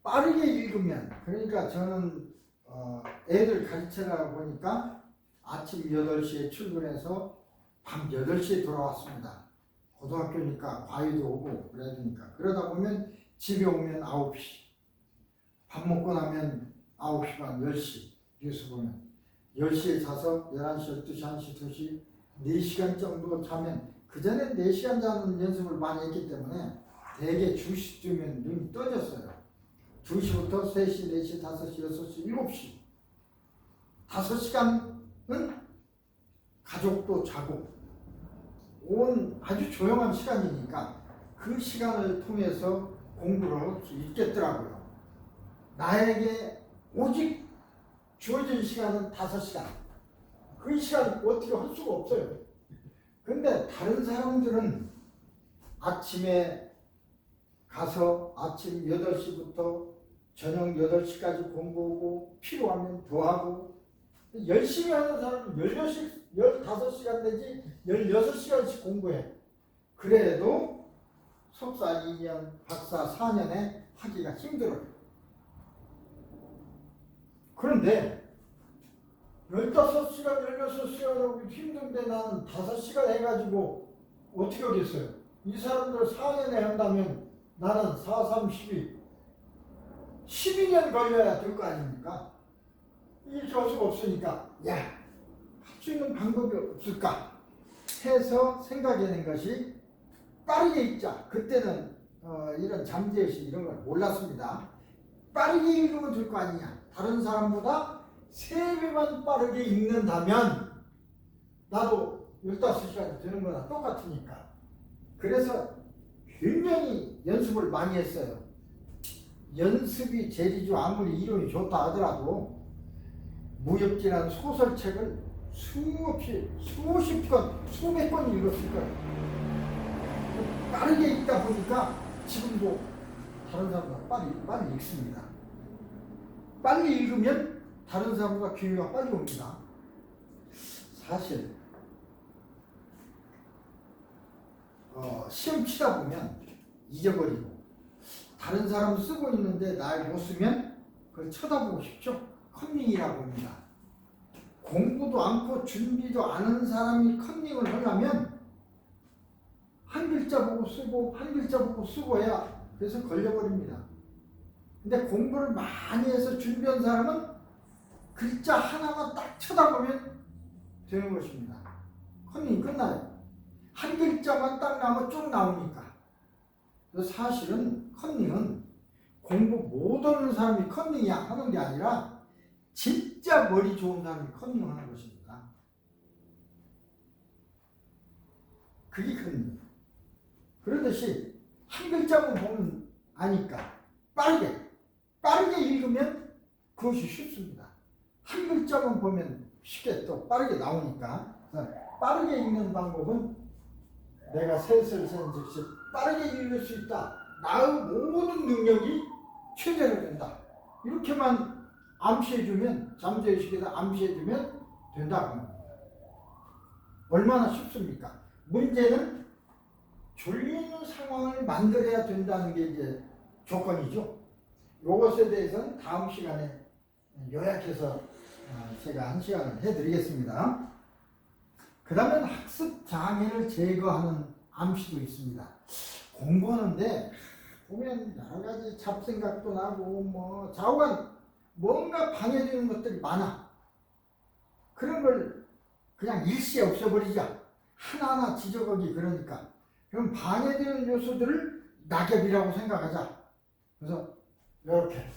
빠르게 읽으면 그러니까 저는 애들 가르치다 보니까 아침 8시에 출근해서 밤 8시에 돌아왔습니다. 고등학교니까 과외도 오고 그래야 되니까. 그러다 보면 집에 오면 9시. 밥 먹고 나면 9시 반, 10시. 뉴스 보면. 10시에 자서 11시, 12시, 1시, 2시, 4시간 정도 자면, 그전엔 4시간 자는 연습을 많이 했기 때문에 대개 2시쯤엔 눈이 떠졌어요. 2시부터 3시, 4시, 5시, 6시, 7시. 5시간은 가족도 자고, 온 아주 조용한 시간이니까 그 시간을 통해서 공부를 할 수 있겠더라고요. 나에게 오직 주어진 시간은 5시간. 그 시간 어떻게 할 수가 없어요. 근데 다른 사람들은 아침에 가서 아침 8시부터 저녁 8시까지 공부하고 필요하면 더 하고 열심히 하는 사람은 15시간 내지 16시간씩 공부해. 그래도 석사 2년, 박사 4년에 하기가 힘들어요. 그런데 15시간, 16시간 하고 힘든데 나는 5시간 해가지고 어떻게 하겠어요? 이 사람들 4년에 한다면 나는 4, 3, 12년 걸려야 될 거 아닙니까? 이게 할 수가 없으니까 할 수 있는 방법이 없을까 해서 생각해낸 것이 빠르게 읽자. 그때는 이런 잠재의식 이런 걸 몰랐습니다. 빠르게 읽으면 될 거 아니냐. 다른 사람보다 3배만 빠르게 읽는다면 나도 15시간이 되는 거나 똑같으니까. 그래서 굉장히 연습을 많이 했어요. 연습이 재리죠. 아무리 이론이 좋다 하더라도 무협지라는 소설책을 수십 권, 수백 권 읽었을 거예요. 빠르게 읽다 보니까 지금도 다른 사람보다 빨리 읽습니다. 빨리 읽으면 다른 사람보다 기회가 빨리 옵니다. 사실 시험 치다 보면 잊어버리고 다른 사람 쓰고 있는데 날 못 쓰면 그걸 쳐다보고 싶죠. 컨닝이라고 합니다. 공부도 않고 준비도 안 하는 사람이 컨닝을 하려면 한 글자 보고 쓰고 한 글자 보고 쓰고 해야 그래서 걸려버립니다. 근데 공부를 많이 해서 준비한 사람은 글자 하나만 딱 쳐다보면 되는 것입니다. 컨닝이 끝나요. 한 글자만 딱 나오면 쭉 나오니까. 그래서 사실은 컨닝은 공부 못하는 사람이 컨닝이야 하는 게 아니라 진짜 머리 좋은 사람이 컨닝하는 것입니다. 그게 컨닝이에요. 그러듯이 한 글자만 보면 아니까 빠르게 읽으면 그것이 쉽습니다. 한 글자만 보면 쉽게 또 빠르게 나오니까 빠르게 읽는 방법은 내가 셋을 센 즉시 빠르게 읽을 수 있다. 나의 모든 능력이 최대로 된다. 이렇게만 암시해주면 잠재의식에서 암시해주면 된다. 얼마나 쉽습니까? 문제는 졸리는 상황을 만들어야 된다는 게 이제 조건이죠. 이것에 대해서는 다음 시간에 요약해서 제가 1시간을 해드리겠습니다. 그 다음에 학습 장애를 제거하는 암시도 있습니다. 공부하는데 보면 여러 가지 잡생각도 나고 좌우간 뭔가 방해되는 것들이 많아. 그런 걸 그냥 일시에 없애버리자. 하나하나 지적하기 그러니까. 그럼 방해되는 요소들을 낙엽이라고 생각하자. 그래서 이렇게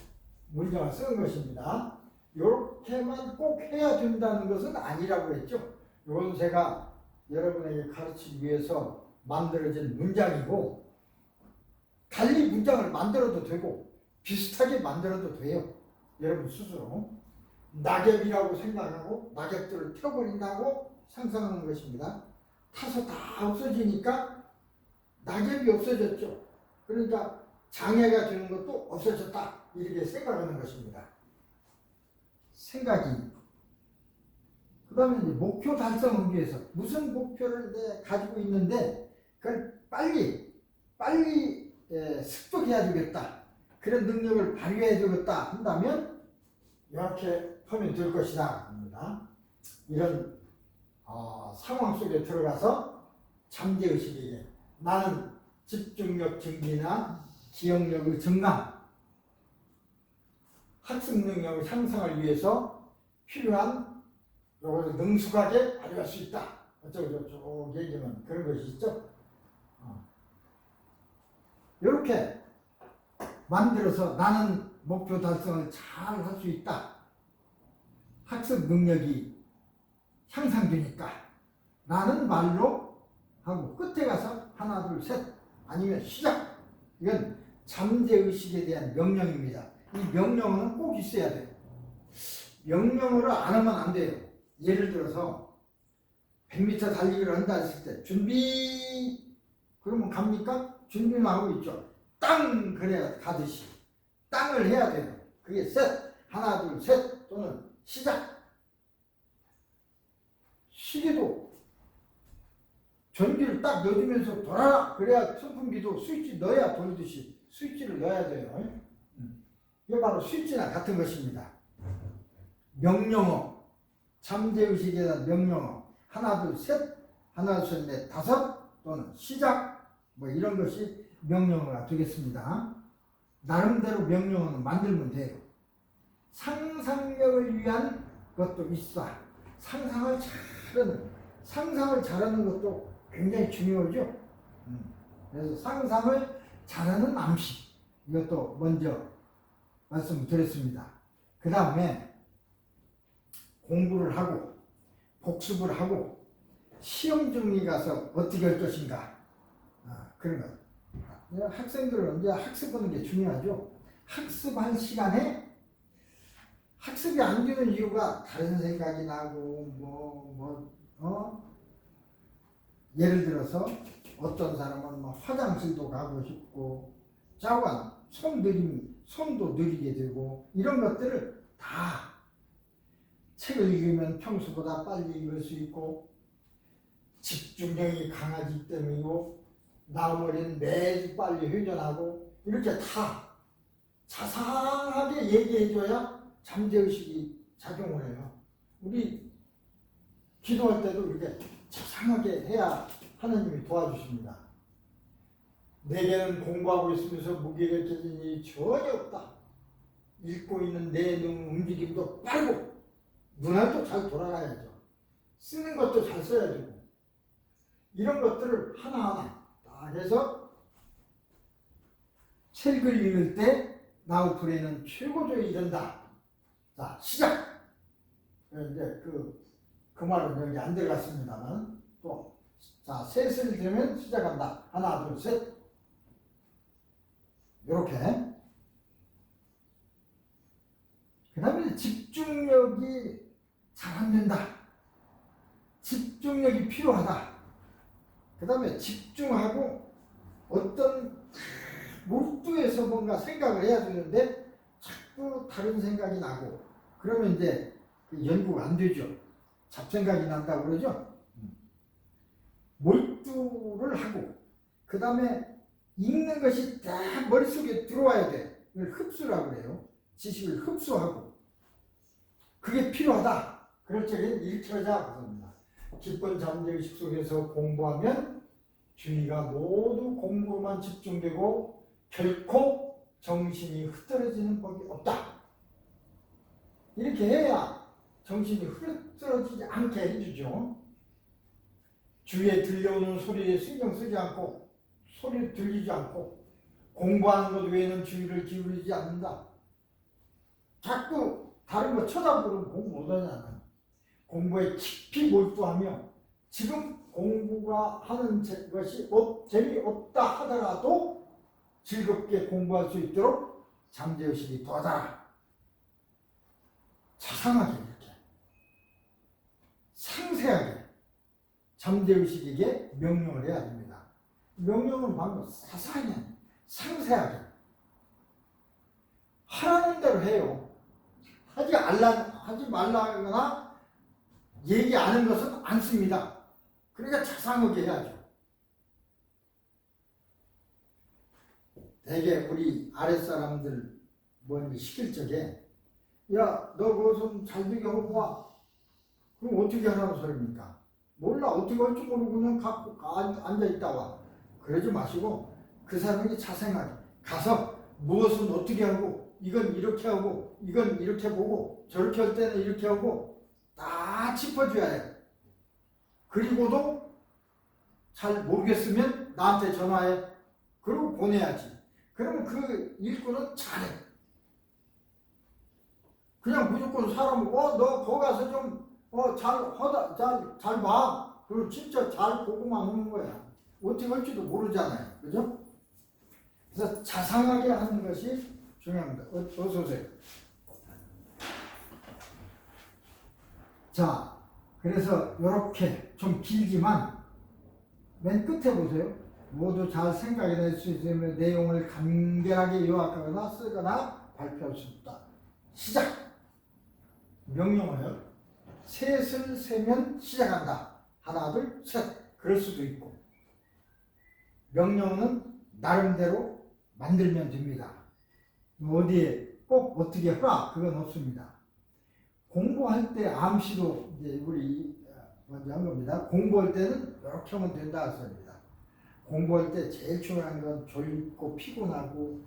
문장을 쓴 것입니다. 이렇게만 꼭 해야 된다는 것은 아니라고 했죠. 이건 제가 여러분에게 가르치기 위해서 만들어진 문장이고 달리 문장을 만들어도 되고 비슷하게 만들어도 돼요. 여러분 스스로 낙엽이라고 생각하고 낙엽들을 펴버린다고 상상하는 것입니다. 타서 다 없어지니까 낙엽이 없어졌죠. 그러니까 장애가 되는 것도 없어졌다 이렇게 생각하는 것입니다. 생각이 그 다음에 이제 목표 달성을 위해서 무슨 목표를 가지고 있는데 그걸 빨리 습득해야 되겠다. 그런 능력을 발휘해야 되겠다 한다면 이렇게 하면 될 것이다 합니다. 이런 상황 속에 들어가서 잠재의식에게 나는 집중력 증진이나 기억력의 증강, 학습 능력의 향상을 위해서 필요한 요것을 능숙하게 발휘할 수 있다. 어쩌고저쩌고 얘기하면 그런 것이 있죠. 이렇게 만들어서 나는 목표 달성을 잘 할 수 있다. 학습 능력이 향상되니까 라는 말로 하고 끝에 가서 하나 둘 셋 아니면 시작. 이건 잠재의식에 대한 명령입니다. 이 명령어는 꼭 있어야 돼요. 명령어를 안 하면 안 돼요. 예를 들어서 100m 달리기를 한다 했을 때 준비 그러면 갑니까? 준비만 하고 있죠. 땅 그래야 가듯이 땅을 해야 돼요. 그게 셋 하나 둘 셋 또는 시작. 시계도 전기를 딱 넣어주면서 돌아라 그래야 선풍기도 스위치 넣어야 돌듯이 스위치를 넣어야 돼요. 이게 바로 스위치나 같은 것입니다. 명령어, 잠재의식에 대한 명령어 하나 둘 셋 하나 둘 셋 넷 다섯 또는 시작 뭐 이런 것이 명령어가 되겠습니다. 나름대로 명령어는 만들면 돼요. 상상력을 위한 것도 있어. 상상을 잘하는 것도 굉장히 중요하죠. 그래서 상상을 잘하는 암시 이것도 먼저 말씀드렸습니다. 그 다음에 공부를 하고 복습을 하고 시험 준비 가서 어떻게 할 것인가 그런 것. 학생들은 이제 학습하는 게 중요하죠. 학습한 시간에 학습이 안 되는 이유가 다른 생각이 나고 예를 들어서 어떤 사람은 화장실도 가고 싶고 자관 손도 느리게 되고 이런 것들을 다 책을 읽으면 평소보다 빨리 읽을 수 있고 집중력이 강하기 때문이고 나머지는 매주 빨리 회전하고 이렇게 다 자상하게 얘기해줘야 잠재의식이 작용을 해요. 우리 기도할 때도 이렇게 자상하게 해야 하나님이 도와주십니다. 내게는 공부하고 있으면서 무게를 깨진 일이 전혀 없다. 읽고 있는 내 눈 움직임도 빠르고 눈알도 잘 돌아가야죠. 쓰는 것도 잘 써야 되고 이런 것들을 하나하나 딱 해서 책을 읽을 때 나우프레는 최고조에 이른다. 자, 시작! 이제 그 말은 여기 안 들어갔습니다만 또 자, 셋을 들면 시작한다. 하나, 둘, 셋. 이렇게. 그 다음에 집중력이 잘 안 된다. 집중력이 필요하다. 그 다음에 집중하고 어떤 몰두해서 뭔가 생각을 해야 되는데 자꾸 다른 생각이 나고 그러면 이제 연구가 안 되죠. 잡생각이 난다고 그러죠. 몰두를 하고 그 다음에 읽는 것이 다 머릿속에 들어와야 돼. 이걸 흡수라고 그래요. 지식을 흡수하고 그게 필요하다. 그럴 적엔 일처자 그럽니다. 기쁜 잠재의식 속에서 공부하면 주의가 모두 공부만 집중되고 결코 정신이 흐트러지는 법이 없다. 이렇게 해야 정신이 흐트러지지 않게 해주죠. 주위에 들려오는 소리에 신경 쓰지 않고 소리 들리지 않고 공부하는 것 외에는 주의를 기울이지 않는다. 자꾸 다른 거 쳐다보면 공부 못하잖아요. 공부에 깊이 몰두하며 지금 공부가 하는 것이 재미없다 하더라도 즐겁게 공부할 수 있도록 잠재의식이 도와달라. 자상하게 이렇게 상세하게 잠재의식에게 명령을 해야 됩니다. 명령은 방금 자세하게 상세하게 하라는 대로 해요. 하지 말라거나 얘기 안 하는 것은 안 씁니다. 그러니까 자상하게 해야죠. 대개 우리 아랫사람들 뭔지 시킬 적에 야, 너 그거 좀 잘 되게 하고 와. 그럼 어떻게 하라는 소리입니까? 몰라. 어떻게 할 줄 모르고 그냥 갖고 앉아있다 와. 그러지 마시고 그 사람에게 자생하게 가서 무엇은 어떻게 하고 이건 이렇게 하고 이건 이렇게 보고 저렇게 할 때는 이렇게 하고 다 짚어줘야 해. 그리고도 잘 모르겠으면 나한테 전화해. 그리고 보내야지. 그러면 그 일꾼은 잘해. 그냥 무조건 사람 너 거기 가서 좀 잘 봐. 그리고 진짜 잘 보고만 오는 거야. 어떻게 할지도 모르잖아요. 그죠? 그래서 자상하게 하는 것이 중요합니다. 어서 오세요. 자, 그래서 이렇게 좀 길지만 맨 끝에 보세요. 모두 잘 생각해낼 수 있으면 내용을 간결하게 요약하거나 쓰거나 발표할 수 있다. 시작! 명령어요. 셋을 세면 시작한다. 하나, 둘, 셋. 그럴 수도 있고. 명령어는 나름대로 만들면 됩니다. 어디에 꼭 어떻게 하라 그건 없습니다. 공부할 때 암시도 이제 우리 먼저 한 겁니다. 공부할 때는 이렇게 하면 된다 했습니다. 공부할 때 제일 중요한 건 졸고 피곤하고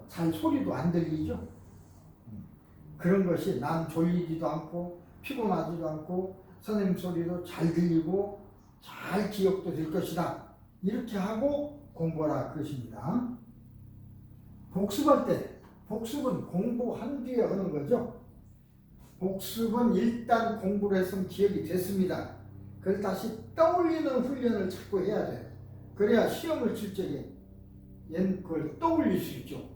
잘 소리도 안 들리죠. 그런 것이 난 졸리지도 않고 피곤하지도 않고 선생님 소리도 잘 들리고 잘 기억도 될 것이다. 이렇게 하고 공부하라 그것입니다. 복습할 때 복습은 공부한 뒤에 하는 거죠. 복습은 일단 공부를 했으면 기억이 됐습니다. 그걸 다시 떠올리는 훈련을 자꾸 해야 돼요. 그래야 시험을 칠 적에 그걸 떠올릴 수 있죠.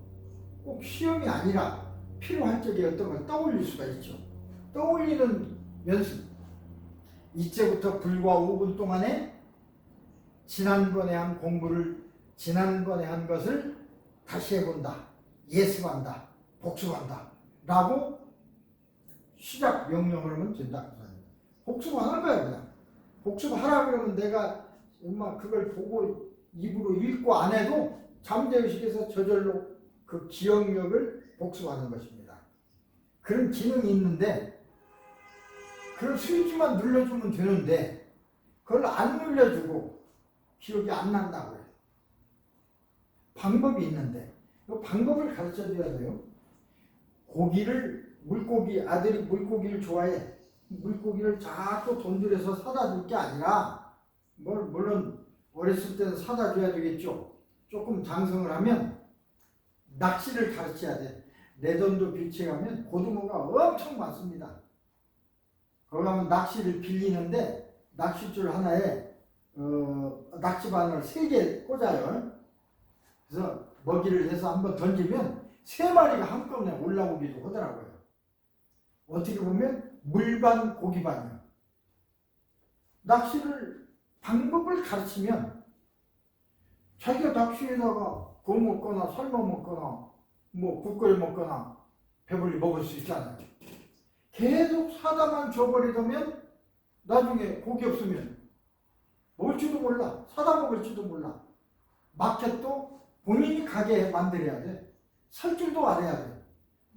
꼭 시험이 아니라 필요할 적에 어떤 걸 떠올릴 수가 있죠. 떠올리는 연습. 이제부터 불과 5분 동안에 지난번에 한 공부를 지난번에 한 것을 다시 해본다. 예습한다. 복습한다. 라고 시작 명령을 하면 된다. 복습하는 거야 그냥. 복습하라 그러면 내가 엄마 그걸 보고 입으로 읽고 안 해도 잠재의식에서 저절로 그 기억력을 복습하는 것입니다. 그런 기능이 있는데 그런 스위치만 눌러주면 되는데 그걸 안 눌러주고 기억이 안 난다고 해요. 방법이 있는데 이 방법을 가르쳐 줘야 돼요. 아들이 물고기를 좋아해. 물고기를 자꾸 돈 들여서 사다 줄 게 아니라 물론 어렸을 때는 사다 줘야 되겠죠. 조금 장성을 하면 낚시를 가르쳐야 돼. 내 돈도 빌치 가면 고등어가 엄청 많습니다. 거기 가면 낚시를 빌리는데 낚싯줄 하나에 낚시바늘 3개 꽂아요. 그래서 먹이를 해서 한번 던지면 3마리가 한꺼번에 올라오기도 하더라고요. 어떻게 보면 물반 고기반이요. 낚시를 방법을 가르치면 자기가 낚시에다가 구워 먹거나 삶아 먹거나 국 끓여 먹거나 배불리 먹을 수 있잖아요. 계속 사다만 줘버리면 나중에 고기 없으면 먹을지도 몰라. 사다 먹을지도 몰라. 마켓도 본인이 가게 만들어야 돼. 살 줄도 알아야 돼.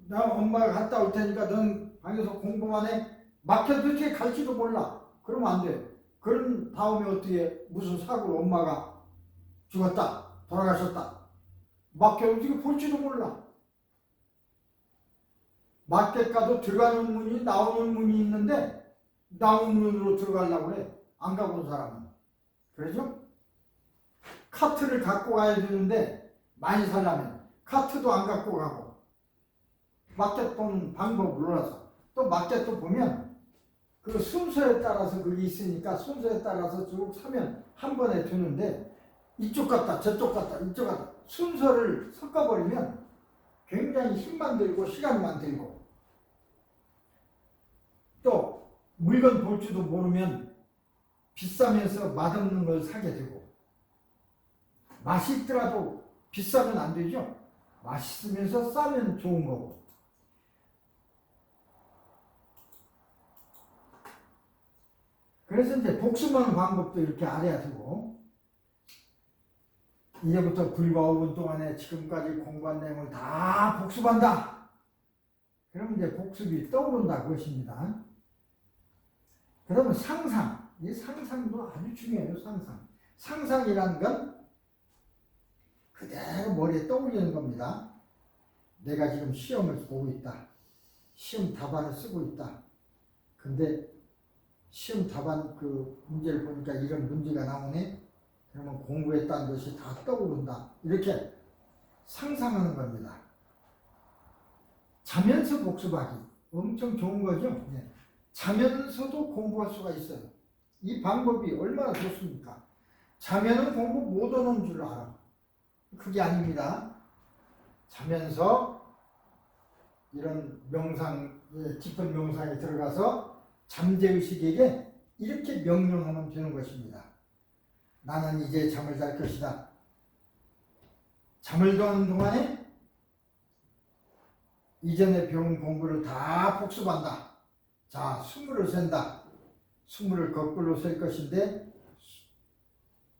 나 엄마가 갔다 올 테니까 넌 방에서 공부만 해. 마켓 어떻게 갈지도 몰라. 그러면 안 돼. 그런 다음에 어떻게 무슨 사고로 엄마가 죽었다. 돌아가셨다. 마켓 어떻게 볼지도 몰라. 마켓 가도 들어가는 문이 나오는 문이 있는데 나오는 문으로 들어가려고 그래. 안 가본 사람은. 그러죠? 카트를 갖고 가야 되는데 많이 살려면 카트도 안 갖고 가고 마켓 보는 방법을 몰라서 또 마켓도 보면 그 순서에 따라서 그게 있으니까 순서에 따라서 쭉 사면 한 번에 두는데 이쪽 갔다 저쪽 갔다 이쪽 갔다 순서를 섞어버리면 굉장히 힘만 들고 시간만 들고 또 물건 볼 줄도 모르면 비싸면서 맛없는 걸 사게 되고 맛이 있더라도 비싸면 안 되죠. 맛있으면서 싸면 좋은 거고. 그래서 이제 복습하는 방법도 이렇게 알아야 되고 이제부터 불과 5분 동안에 지금까지 공부한 내용을 다 복습한다. 그러면 이제 복습이 떠오른다 그것입니다. 그러면 상상, 이 상상도 아주 중요해요. 상상이라는 건 그대로 머리에 떠올리는 겁니다. 내가 지금 시험을 보고 있다. 시험 답안을 쓰고 있다. 근데 시험 답안 그 문제를 보니까 이런 문제가 나오네. 그러면 공부했다는 것이 다 떠오른다. 이렇게 상상하는 겁니다. 자면서 복습하기. 엄청 좋은 거죠. 네. 자면서도 공부할 수가 있어요. 이 방법이 얼마나 좋습니까? 자면은 공부 못하는 줄 알아. 그게 아닙니다. 자면서 이런 명상, 깊은 명상에 들어가서 잠재의식에게 이렇게 명령하면 되는 것입니다. 나는 이제 잠을 잘 것이다. 잠을 자는 동안에 이전에 배운 공부를 다 복습한다. 자, 20을 센다. 20을 거꾸로 셀 것인데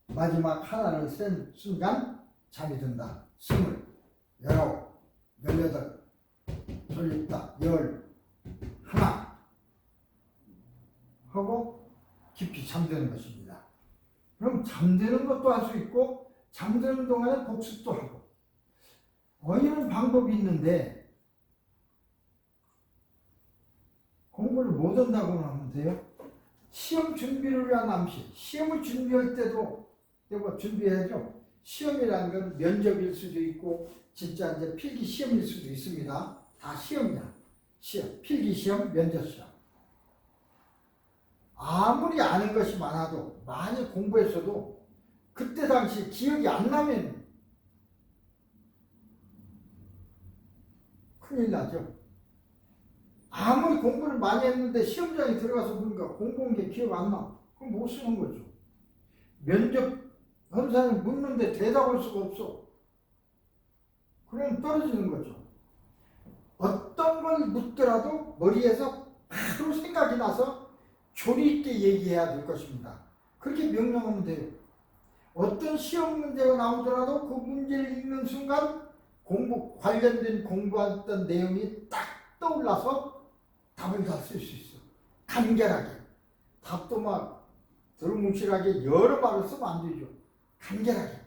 마지막 하나를 센 순간 잠이 든다. 20, 19, 18, 19, 10, 하나 하고 깊이 잠드는 것입니다. 그럼 잠드는 것도 할 수 있고 잠드는 동안에 복습도 하고 이런 방법이 있는데 공부를 못한다고 하면 돼요. 시험 준비를 위한 암시. 시험을 준비할 때도 준비해야죠. 시험이라는 건 면접일 수도 있고 진짜 이제 필기 시험일 수도 있습니다. 다 시험이야. 시험, 필기 시험, 면접 시험. 아무리 아는 것이 많아도 많이 공부했어도 그때 당시 기억이 안 나면 큰일 나죠. 아무리 공부를 많이 했는데 시험장에 들어가서 보니까 공부한 게 기억 안 나. 그럼 못 쓰는 거죠. 면접 검사는 묻는데 대답할 수가 없어. 그럼 떨어지는 거죠. 어떤 걸 묻더라도 머리에서 바로 생각이 나서 조리 있게 얘기해야 될 것입니다. 그렇게 명령하면 돼요. 어떤 시험 문제가 나오더라도 그 문제를 읽는 순간 관련된 공부했던 내용이 딱 떠올라서 답을 다 쓸 수 있어. 간결하게. 답도 막 두루뭉실하게 여러 말을 쓰면 안 되죠. 간결하게.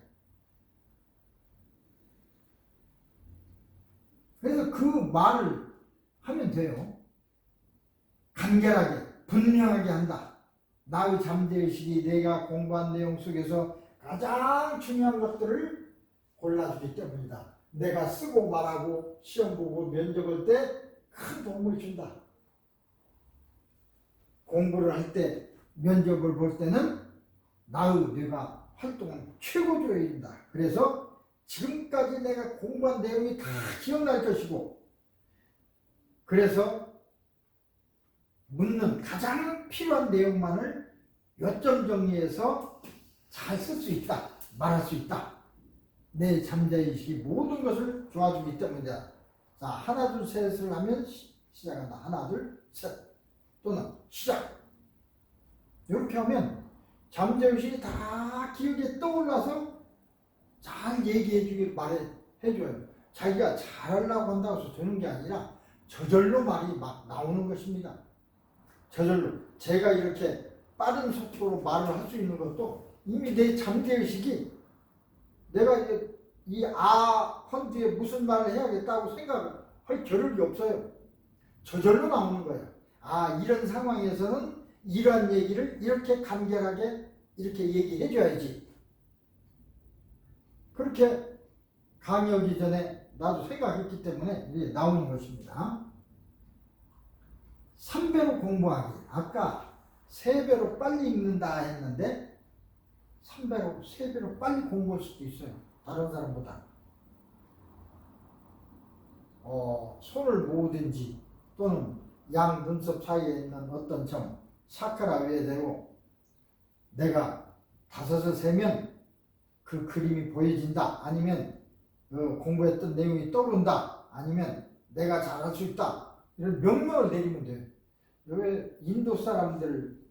그래서 그 말을 하면 돼요. 간결하게, 분명하게 한다. 나의 잠재의식이 내가 공부한 내용 속에서 가장 중요한 것들을 골라주기 때문이다. 내가 쓰고 말하고 시험 보고 면접 볼 때 큰 도움을 준다. 공부를 할 때 면접을 볼 때는 나의 뇌가 활동을 최고조해야 된다. 그래서 지금까지 내가 공부한 내용이 다 기억날 것이고 그래서 묻는 가장 필요한 내용만을 요점 정리해서 잘 쓸 수 있다. 말할 수 있다. 내 잠재의식이 모든 것을 도와주기 때문이다. 자, 하나 둘 셋을 하면 시작한다. 하나 둘 셋 또는 시작. 이렇게 하면 잠재의식이 다 기억에 떠올라서 잘 얘기해주길 말해줘요. 자기가 잘하려고 한다고 해서 되는 게 아니라 저절로 말이 막 나오는 것입니다. 저절로. 제가 이렇게 빠른 속도로 말을 할 수 있는 것도 이미 내 잠재의식이 내가 이 한 뒤에 무슨 말을 해야겠다고 생각할 겨를이 없어요. 저절로 나오는 거예요. 이런 상황에서는 이러한 얘기를 이렇게 간결하게 이렇게 얘기해 줘야지. 그렇게 강의하기 전에 나도 생각했기 때문에 이게 나오는 것입니다. 3배로 공부하기. 아까 3배로 빨리 읽는다 했는데 3배로, 3배로 빨리 공부할 수도 있어요. 다른 사람보다. 손을 모으든지 또는 양 눈썹 사이에 있는 어떤 점, 샤크라 외대로 내가 5을 세면 그 그림이 보여진다. 아니면 공부했던 내용이 떠오른다. 아니면 내가 잘할 수 있다. 이런 명령을 내리면 돼요. 여기 인도 사람들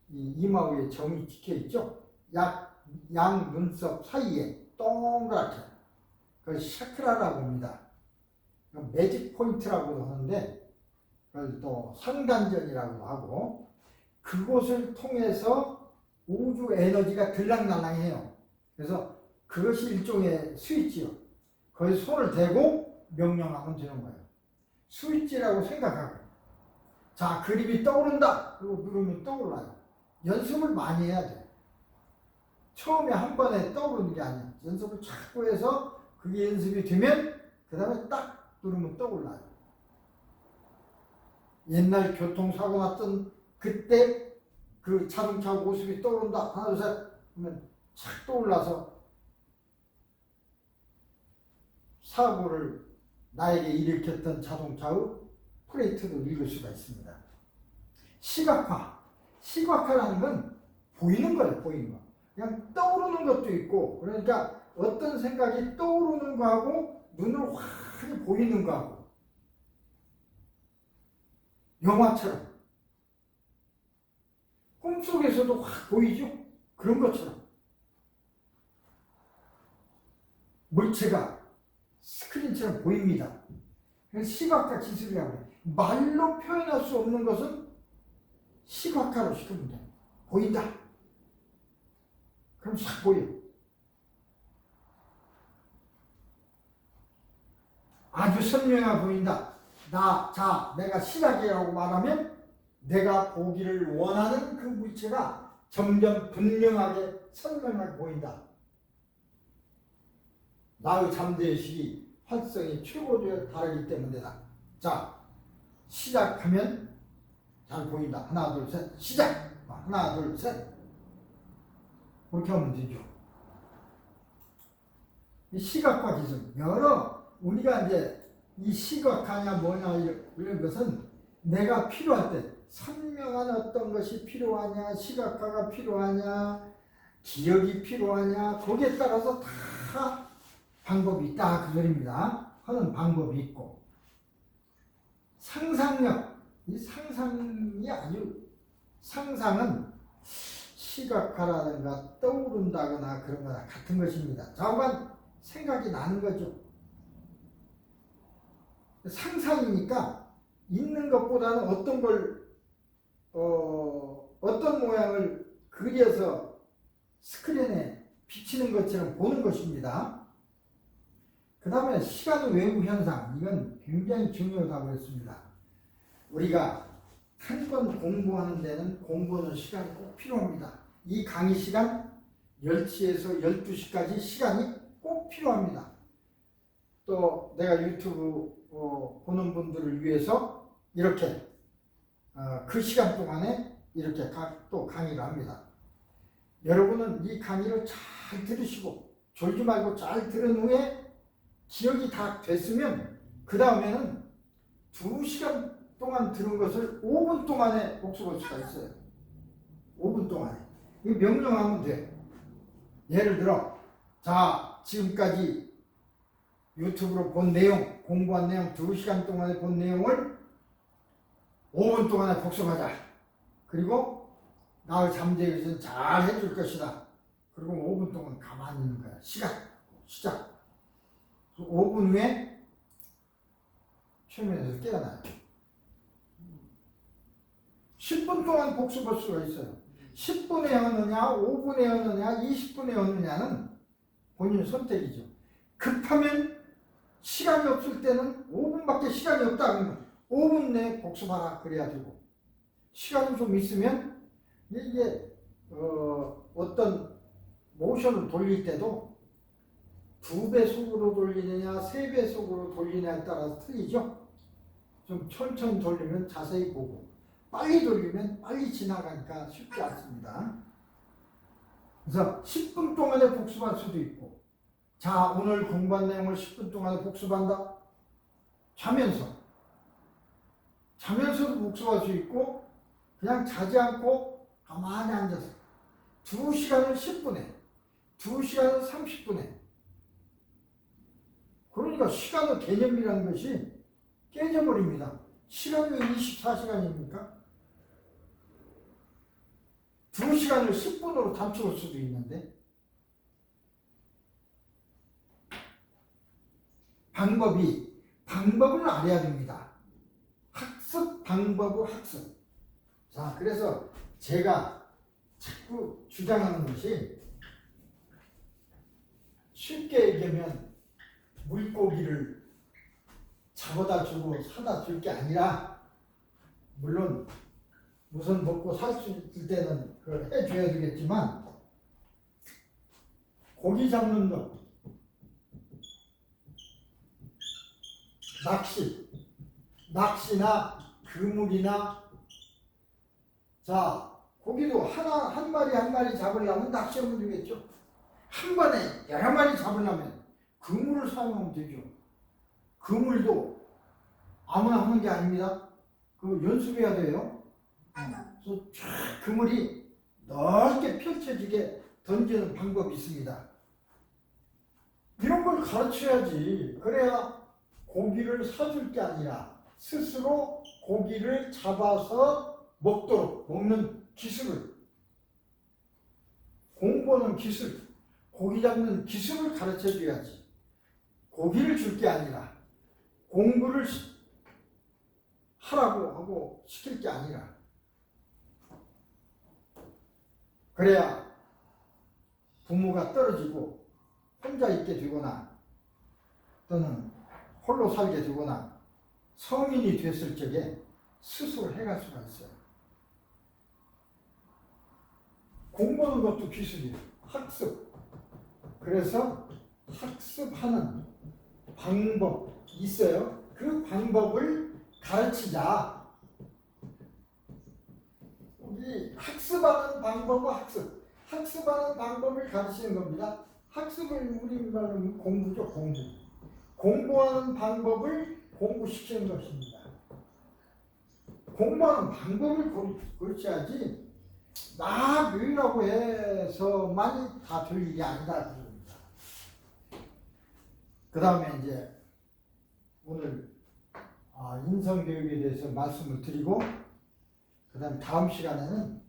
이마 위에 점이 찍혀 있죠? 양 눈썹 사이에 동그랗게. 그걸 샤크라라고 합니다. 매직 포인트라고 하는데 그걸 또 상단전이라고 하고 그곳을 통해서 우주 에너지가 들락날락해요. 그래서 그것이 일종의 스위치요. 거기 손을 대고 명령하면 되는 거예요. 스위치라고 생각하고. 자, 그림이 떠오른다. 그리고 누르면 떠올라요. 연습을 많이 해야 돼. 처음에 한 번에 떠오르는 게 아니야. 연습을 자꾸 해서 그게 연습이 되면 그 다음에 딱 누르면 떠올라요. 옛날 교통사고 났던 그때 그 자동차 모습이 떠오른다. 하나, 둘, 셋 하면 착 떠올라서 사고를 나에게 일으켰던 자동차의 플레이트도 읽을 수가 있습니다. 시각화. 시각화라는 건 보이는 거예요. 보이는 거. 그냥 떠오르는 것도 있고, 그러니까 어떤 생각이 떠오르는 거하고 눈으로 확 보이는 거하고 영화처럼 꿈속에서도 확 보이죠? 그런 것처럼 물체가 스크린처럼 보입니다. 그래서 시각화 기술이라고 해요. 말로 표현할 수 없는 것은 시각화로 시키면 돼요. 보인다. 그럼 싹 보여. 아주 선명해 보인다. 내가 시작이라고 말하면 내가 보기를 원하는 그 물체가 점점 분명하게 선명하게 보인다. 나의 잠재의식이 활성이 최고조에 다르기 때문이다. 자, 시작하면 잘 보인다. 하나, 둘, 셋, 시작! 하나, 둘, 셋. 그렇게 하면 되죠. 이 시각화 기술, 우리가 이제 이 시각화냐 뭐냐 이런 것은 내가 필요할 때 선명한 어떤 것이 필요하냐, 시각화가 필요하냐, 기억이 필요하냐, 거기에 따라서 다 방법이 있다 그 소리입니다. 하는 방법이 있고, 상상력, 이 상상이 상상은 시각화라든가 떠오른다거나 그런 거나 같은 것입니다. 좌우간 생각이 나는 거죠. 상상이니까 있는 것보다는 어떤 모양을 그려서 스크린에 비치는 것처럼 보는 것입니다. 그 다음에 시간 외부 현상, 이건 굉장히 중요하다고 했습니다. 우리가 한 번 공부하는 데는 공부하는 시간이 꼭 필요합니다. 이 강의 시간 10시에서 12시까지 시간이 꼭 필요합니다. 또 내가 유튜브 보는 분들을 위해서 이렇게 그 시간 동안에 이렇게 또 강의를 합니다. 여러분은 이 강의를 잘 들으시고 졸지 말고 잘 들은 후에 기억이 다 됐으면 그 다음에는 2시간 동안 들은 것을 5분 동안에 복습할 수가 있어요. 5분 동안에. 이 명령하면 돼. 예를 들어, 자, 지금까지 유튜브로 본 내용, 공부한 내용, 2시간 동안에 본 내용을 5분 동안에 복습하자. 그리고 나의 잠재의식은 잘 해줄 것이다. 그리고 5분 동안 가만히 있는 거야. 시작. 5분 후에 최면에서 깨어나요. 10분 동안 복습할 수가 있어요. 10분에 하느냐, 5분에 하느냐, 20분에 하느냐는 본인 선택이죠. 급하면 시간이 없을 때는 5분밖에 시간이 없다 그러면 5분 내에 복습하라 그래야 되고, 시간이 좀 있으면 이게 어떤 모션을 돌릴 때도 2배속으로 돌리느냐 3배속으로 돌리느냐에 따라서 틀리죠. 좀 천천히 돌리면 자세히 보고 빨리 돌리면 빨리 지나가니까 쉽지 않습니다. 그래서 10분 동안에 복습할 수도 있고, 자, 오늘 공부한 내용을 10분 동안에 복습한다. 자면서도 복습할 수 있고, 그냥 자지 않고 가만히 앉아서 2시간을 10분에 2시간을 30분에. 그러니까 시간의 개념이라는 것이 깨져버립니다. 시간이 24시간입니까? 2시간을 10분으로 단축할 수도 있는데, 방법을 알아야 됩니다. 학습, 방법의 학습. 자, 그래서 제가 자꾸 주장하는 것이 쉽게 얘기하면 물고기를 잡아다 주고 사다 줄 게 아니라, 물론 우선 먹고 살 수 있을 때는 그걸 해줘야 되겠지만, 고기 잡는 것, 낚시나 그물이나, 자, 고기도 한 마리 잡으려면 낚시하면 되겠죠. 한 번에 여러 마리 잡으려면 그물을 사용하면 되죠. 그물도 아무나 하는 게 아닙니다. 그 연습해야 돼요. 그래서 쫙 그물이 넓게 펼쳐지게 던지는 방법이 있습니다. 이런 걸 가르쳐야지. 그래야 고기를 사줄 게 아니라 스스로 고기를 잡아서 먹는 기술을, 공부하는 기술, 고기 잡는 기술을 가르쳐 줘야지. 고기를 줄 게 아니라 공부를 하라고 하고 시킬 게 아니라. 그래야 부모가 떨어지고 혼자 있게 되거나 또는 홀로 살게 되거나 성인이 됐을 적에 스스로 해갈 수가 있어요. 공부하는 것도 기술이에요. 학습. 그래서 학습하는 방법 있어요. 그 방법을 가르치자. 이 학습하는 방법은 학습하는 방법을 가르치는 겁니다. 학습을 우리말로 공부죠. 공부하는 방법을 공부시키는 것입니다. 공부하는 방법을 가르쳐야지 나 배우라고 해서만이 다 될 일이 아니다. 그 다음에 이제 오늘 인성교육에 대해서 말씀을 드리고, 그 다음 다음 시간에는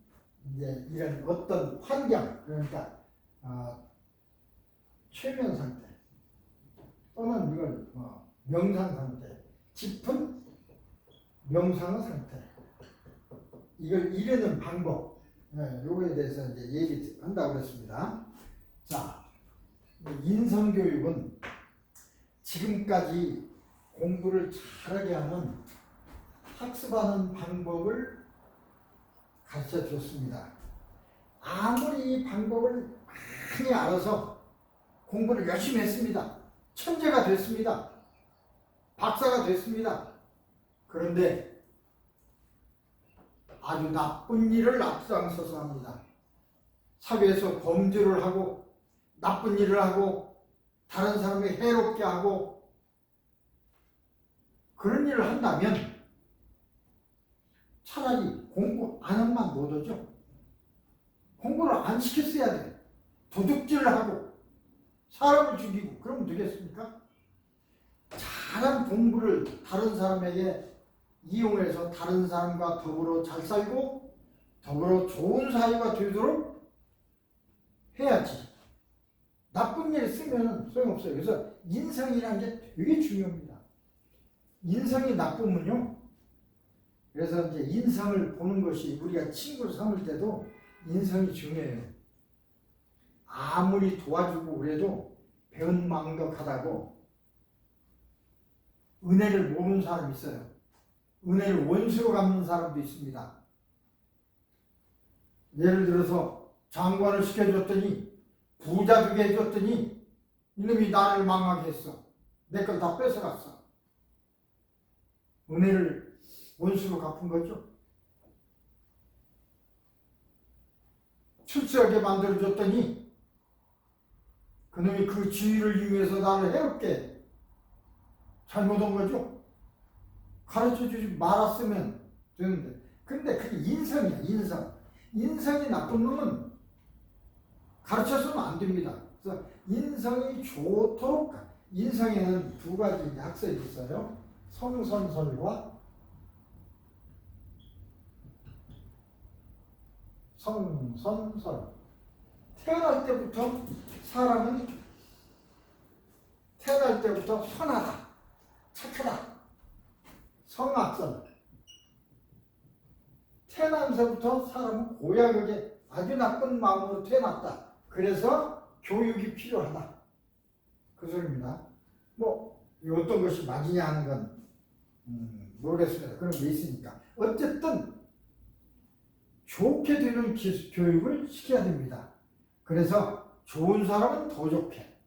이제 이런 어떤 환경, 그러니까 최면 상태 또는 이걸 명상 상태, 깊은 명상의 상태, 이걸 이루는 방법, 요거에 대해서 이제 얘기한다고 그랬습니다. 자, 인성교육은 지금까지 공부를 잘하게 하는 학습하는 방법을 가르쳐 줬습니다. 아무리 이 방법을 많이 알아서 공부를 열심히 했습니다. 천재가 됐습니다. 박사가 됐습니다. 그런데 아주 나쁜 일을 앞장서서 합니다. 사회에서 범죄를 하고 나쁜 일을 하고 다른 사람을 해롭게 하고 그런 일을 한다면 차라리 공부 안 하면 못 오죠. 공부를 안 시켰어야 돼. 도둑질을 하고 사람을 죽이고 그러면 되겠습니까? 잘한 공부를 다른 사람에게 이용해서 다른 사람과 더불어 잘 살고 더불어 좋은 사회가 되도록 해야지. 나쁜 일 쓰면 소용없어요. 그래서 인성이라는 게 되게 중요합니다. 인성이 나쁘면요. 그래서 이제 인성을 보는 것이, 우리가 친구를 삼을 때도 인성이 중요해요. 아무리 도와주고 그래도 배은망덕하다고 은혜를 모르는 사람이 있어요. 은혜를 원수로 갚는 사람도 있습니다. 예를 들어서 장관을 시켜줬더니 부자 되게 해줬더니 이놈이 나를 망하게 했어. 내 걸 다 뺏어갔어. 은혜를 원수로 갚은 거죠. 출세하게 만들어줬더니 그놈이 그 지위를 이용해서 나를 해롭게 잘못한 거죠. 가르쳐주지 말았으면 되는데. 근데 그게 인성이야. 인성이 나쁜 놈은 가르쳐서는 안 됩니다. 그래서 인성이 좋도록, 인성에는 두 가지 학설이 있어요. 성선설과 성선설. 태어날 때부터 사람은 선하다, 착하다. 성악설. 태어나면서부터 사람은 고약하게 아주 나쁜 마음으로 태어났다. 그래서 교육이 필요하다. 그 소리입니다. 뭐 어떤 것이 맞느냐 하는 건 모르겠습니다. 그런 게 있으니까. 어쨌든 좋게 되는 교육을 시켜야 됩니다. 그래서 좋은 사람은 더 좋게,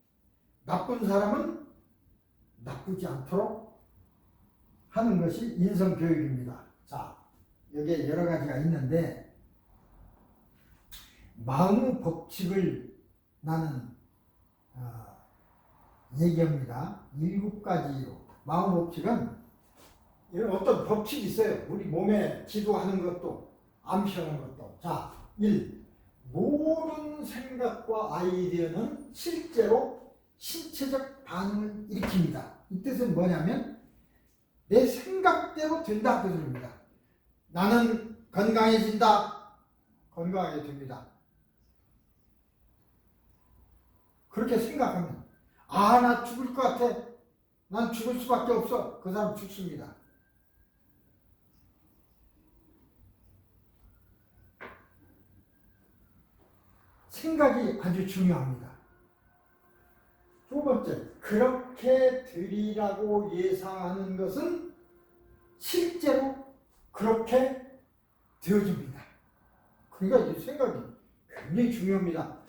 나쁜 사람은 나쁘지 않도록 하는 것이 인성교육입니다. 자, 여기에 여러 가지가 있는데 마음의 법칙을 나는 얘기합니다. 7가지로. 마음 법칙은 이런 어떤 법칙이 있어요. 우리 몸에 지도하는 것도 암시하는 것도. 자, 1. 모든 생각과 아이디어는 실제로 신체적 반응을 일으킵니다. 이 뜻은 뭐냐면 내 생각대로 된다 그 소리입니다. 나는 건강해진다. 건강하게 됩니다. 그렇게 생각하면 나 죽을 것 같아. 난 죽을 수밖에 없어. 그 사람 죽습니다. 생각이 아주 중요합니다. 두 번째, 그렇게 되리라고 예상하는 것은 실제로 그렇게 되어집니다. 그러니까 이 생각이 굉장히 중요합니다.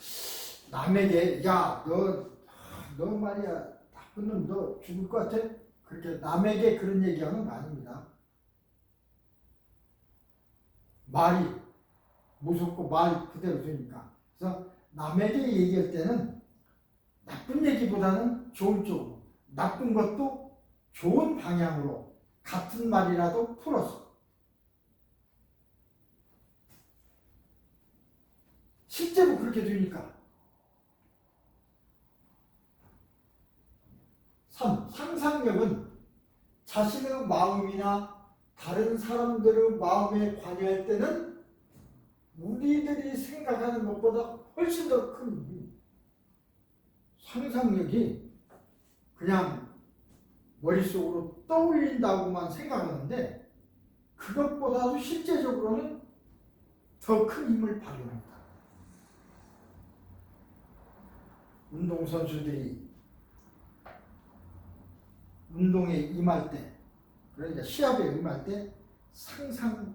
남에게 너 말이야 나쁜 놈 너 죽을 것 같아? 그렇게 남에게 그런 얘기하는 거 아닙니다. 말이 무섭고 말 그대로 되니까. 그래서 남에게 얘기할 때는 나쁜 얘기보다는 좋은 쪽으로, 나쁜 것도 좋은 방향으로 같은 말이라도 풀어서 실제로 그렇게 되니까. 3. 상상력은 자신의 마음이나 다른 사람들의 마음에 관여할 때는 우리들이 생각하는 것보다 훨씬 더 큰 상상력이 그냥 머릿속으로 떠올린다고만 생각하는데 그것보다도 실제적으로는 더 큰 힘을 발휘합니다. 운동선수들이 운동에 임할 때, 그러니까 시합에 임할 때 상상력을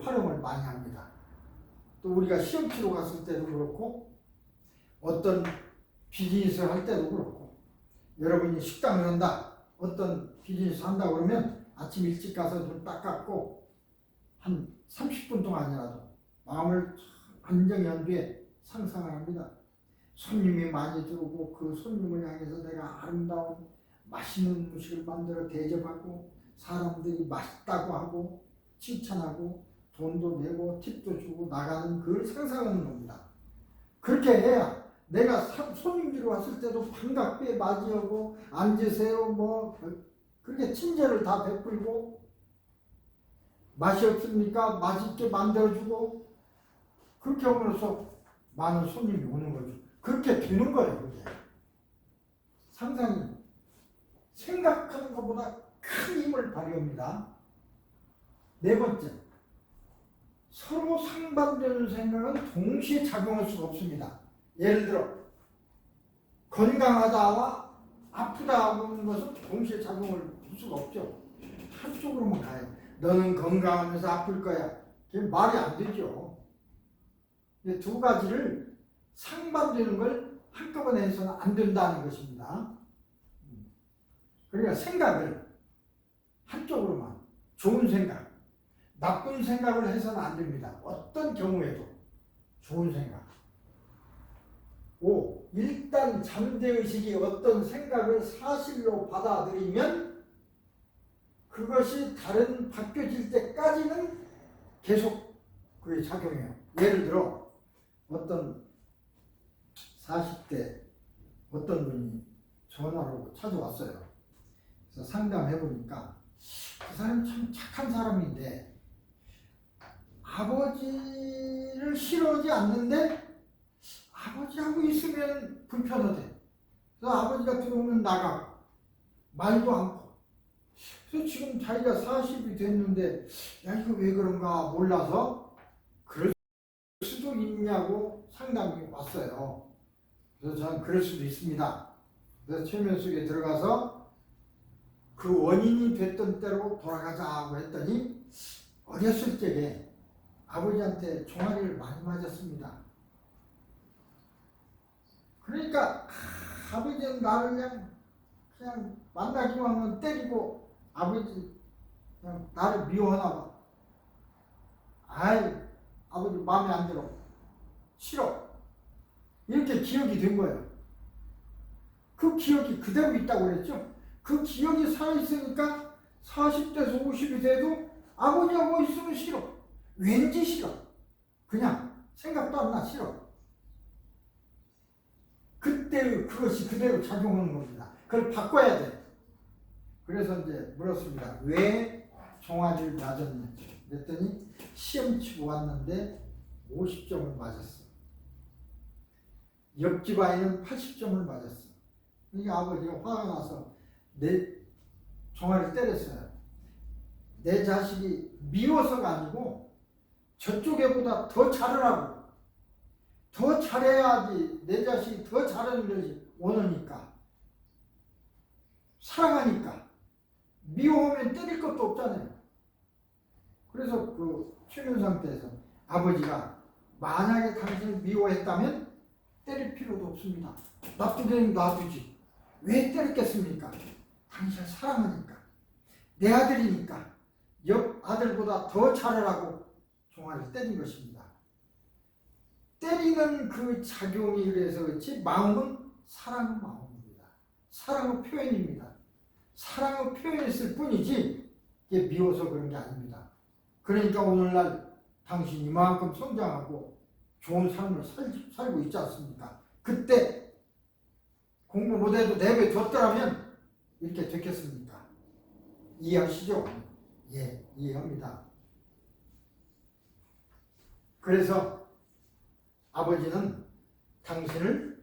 활용을 많이 합니다. 또 우리가 시험 치러 갔을 때도 그렇고 어떤 비즈니스를 할 때도 그렇고 여러분이 식당을 한다, 어떤 비즈니스 한다 그러면 아침 일찍 가서 눈 딱 감고 한 30분 동안이라도 마음을 안정한 뒤에 상상을 합니다. 손님이 많이 들어오고 그 손님을 향해서 내가 아름다운 맛있는 음식을 만들어 대접하고 사람들이 맛있다고 하고 칭찬하고 돈도 내고 팁도 주고 나가는 그걸 상상하는 겁니다. 그렇게 해야 내가 손님들이 왔을 때도 반갑게 맞이하고 앉으세요 뭐 그렇게 친절을 다 베풀고 맛이 없습니까? 맛있게 만들어주고 그렇게 함으로써 많은 손님이 오는 거죠. 그렇게 되는 거예요. 그게. 상상이 생각하는 것보다 큰 힘을 발휘합니다. 네 번째, 서로 상반되는 생각은 동시에 작용할 수가 없습니다. 예를 들어 건강하다와 아프다 하는 것은 동시에 작용을 할 수가 없죠. 한쪽으로만 가요. 너는 건강하면서 아플 거야. 그게 말이 안 되죠. 두 가지를 상반되는 걸 한꺼번에 해서는 안 된다는 것입니다. 그러니까 생각을 한쪽으로만, 좋은 생각, 나쁜 생각을 해서는 안 됩니다. 어떤 경우에도 좋은 생각. 5. 일단 잠재의식이 어떤 생각을 사실로 받아들이면 그것이 다른 바뀌어질 때까지는 계속 그게 작용해요. 예를 들어 어떤 40대 어떤 분이 전화로 찾아왔어요. 그래서 상담해보니까 그 사람이 참 착한 사람인데 아버지를 싫어하지 않는데 아버지하고 있으면 불편하대. 그래서 아버지가 들어오면 나가고 말도 않고 그래서 지금 자기가 40이 됐는데 야 이거 왜 그런가 몰라서 그럴 수도 있냐고 상담이 왔어요. 그래서 저는 그럴 수도 있습니다. 그래서 최면 속에 들어가서 그 원인이 됐던 때로 돌아가자고 했더니 어렸을 적에 아버지한테 종아리를 많이 맞았습니다. 그러니까 아버지는 나를 그냥 만나기만 하면 때리고 아버지 그냥 나를 미워하나 봐. 아이 아버지 마음에 안 들어. 싫어. 이렇게 기억이 된 거예요. 그 기억이 그대로 있다고 그랬죠. 그 기억이 살아있으니까 40대에서 50이 돼도 아버지하고 있으면 싫어. 왠지 싫어. 그냥 생각도 안 나 싫어. 그때 그것이 그대로 작용하는 겁니다. 그걸 바꿔야 돼. 그래서 이제 물었습니다. 왜 종아리를 맞았는지. 그랬더니 시험 치고 왔는데 50점을 맞았어. 옆집 아이는 80점을 맞았어. 그러니까 아버지가 화가 나서 내 종아리를 때렸어요. 내 자식이 미워서가 아니고 저쪽에보다 더 잘하라고. 더 잘해야지 내 자식이 더 잘하는 것이 오느니까. 사랑하니까. 미워하면 때릴 것도 없잖아요. 그래서 그 최면 상태에서 아버지가 만약에 당신을 미워했다면 때릴 필요도 없습니다. 놔두기는 놔두지. 왜 때렸겠습니까? 당신을 사랑하니까. 내 아들이니까. 옆 아들보다 더 잘하라고 종아리를 때린 것입니다. 때리는 그 작용이 그래서 그렇지 마음은 사랑의 마음입니다. 사랑의 표현입니다. 사랑의 표현했을 뿐이지 이게 미워서 그런 게 아닙니다. 그러니까 오늘날 당신이 이만큼 성장하고 좋은 삶을 살고 있지 않습니까? 그때 공부 못해도 내버려뒀더라면 이렇게 됐겠습니까? 이해하시죠? 예, 이해합니다. 그래서 아버지는 당신을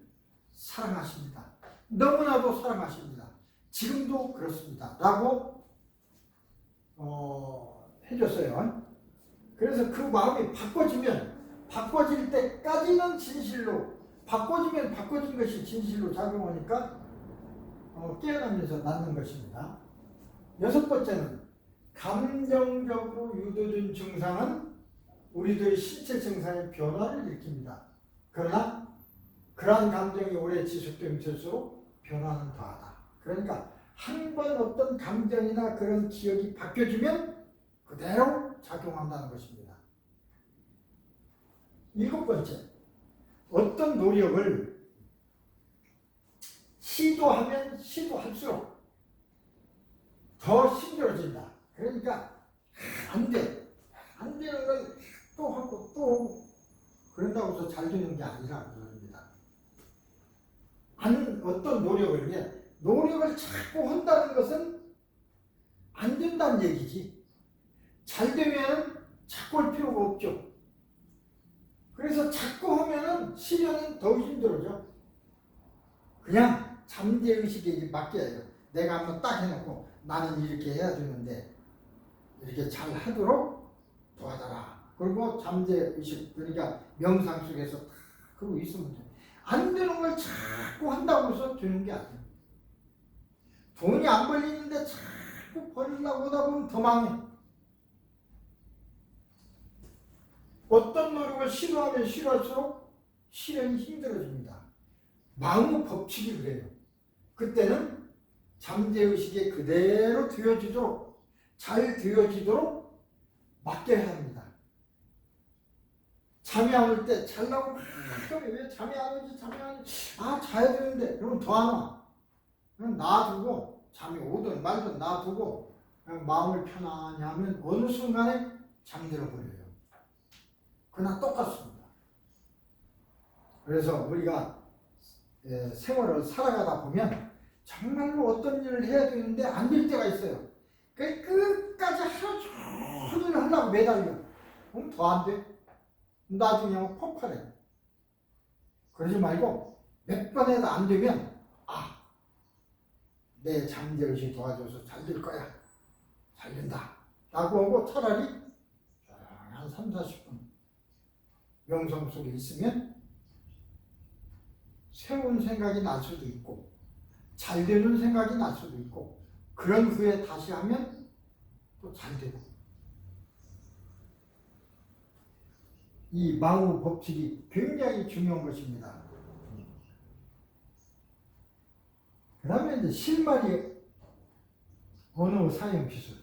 사랑하십니다. 너무나도 사랑하십니다. 지금도 그렇습니다. 라고 해줬어요. 그래서 그 마음이 바꿔질 때까지는 진실로, 바꿔지면 바꿔진 것이 진실로 작용하니까 깨어나면서 낫는 것입니다. 여섯 번째는 감정적으로 유도된 증상은 우리들의 신체 증상의 변화를 일으킵니다. 그러나 그러한 감정이 오래 지속되면 될수록 변화는 더하다. 그러니까 한 번 어떤 감정이나 그런 기억이 바뀌어지면 그대로 작용한다는 것입니다. 일곱 번째, 어떤 노력을 시도하면 시도할수록 더 힘들어진다. 그러니까 안 돼. 안 되는 걸 또 하고 또 하고 그런다고 해서 잘 되는 게 아니라 그럽니다. 어떤 노력을 위해 노력을 자꾸 한다는 것은 안 된다는 얘기지. 잘 되면 자꾸 할 필요가 없죠. 그래서 자꾸 하면은 실현은 더 힘들어져. 그냥 잠재의식에 맡겨야죠. 내가 한번 딱 해놓고 나는 이렇게 해야 되는데 이렇게 잘 하도록 도와줘라. 그리고 잠재의식, 그러니까 명상 속에서 다 그러고 있으면 돼. 안 되는 걸 자꾸 한다고 해서 되는 게 아니에요. 돈이 안 벌리는데 자꾸 벌리려고 하다 보면 더 망해. 어떤 노력을 시도하면 시도할수록 실현이 힘들어집니다. 마음의 법칙이 그래요. 그때는 잠재의식에 그대로 되어지도록, 잘 되어지도록 맡겨야 합니다. 잠이 안 올 때 잘라고 왜 잠이 안 오지? 자야 되는데 그러면 더 안 와. 그냥 놔두고 잠이 오든 말든 놔두고 그냥 마음을 편안히 하면 어느 순간에 잠들어 버려요. 그나 똑같습니다. 그래서 우리가 생활을 살아가다 보면 정말로 어떤 일을 해야 되는데 안 될 때가 있어요. 끝까지 하루 종일 하려고 매달려. 그럼 더 안 돼. 나중에 폭발해. 그러지 말고 몇 번 해도 안 되면 내 잠재의식이 도와줘서 잘 될 거야. 잘 된다 라고 하고 차라리 한 3, 40분 명상 속에 있으면 새로운 생각이 날 수도 있고 잘 되는 생각이 날 수도 있고 그런 후에 다시 하면 또 잘 되고 이 망우 법칙이 굉장히 중요한 것입니다. 그 다음에 이제 실마리 언어 사용 기술.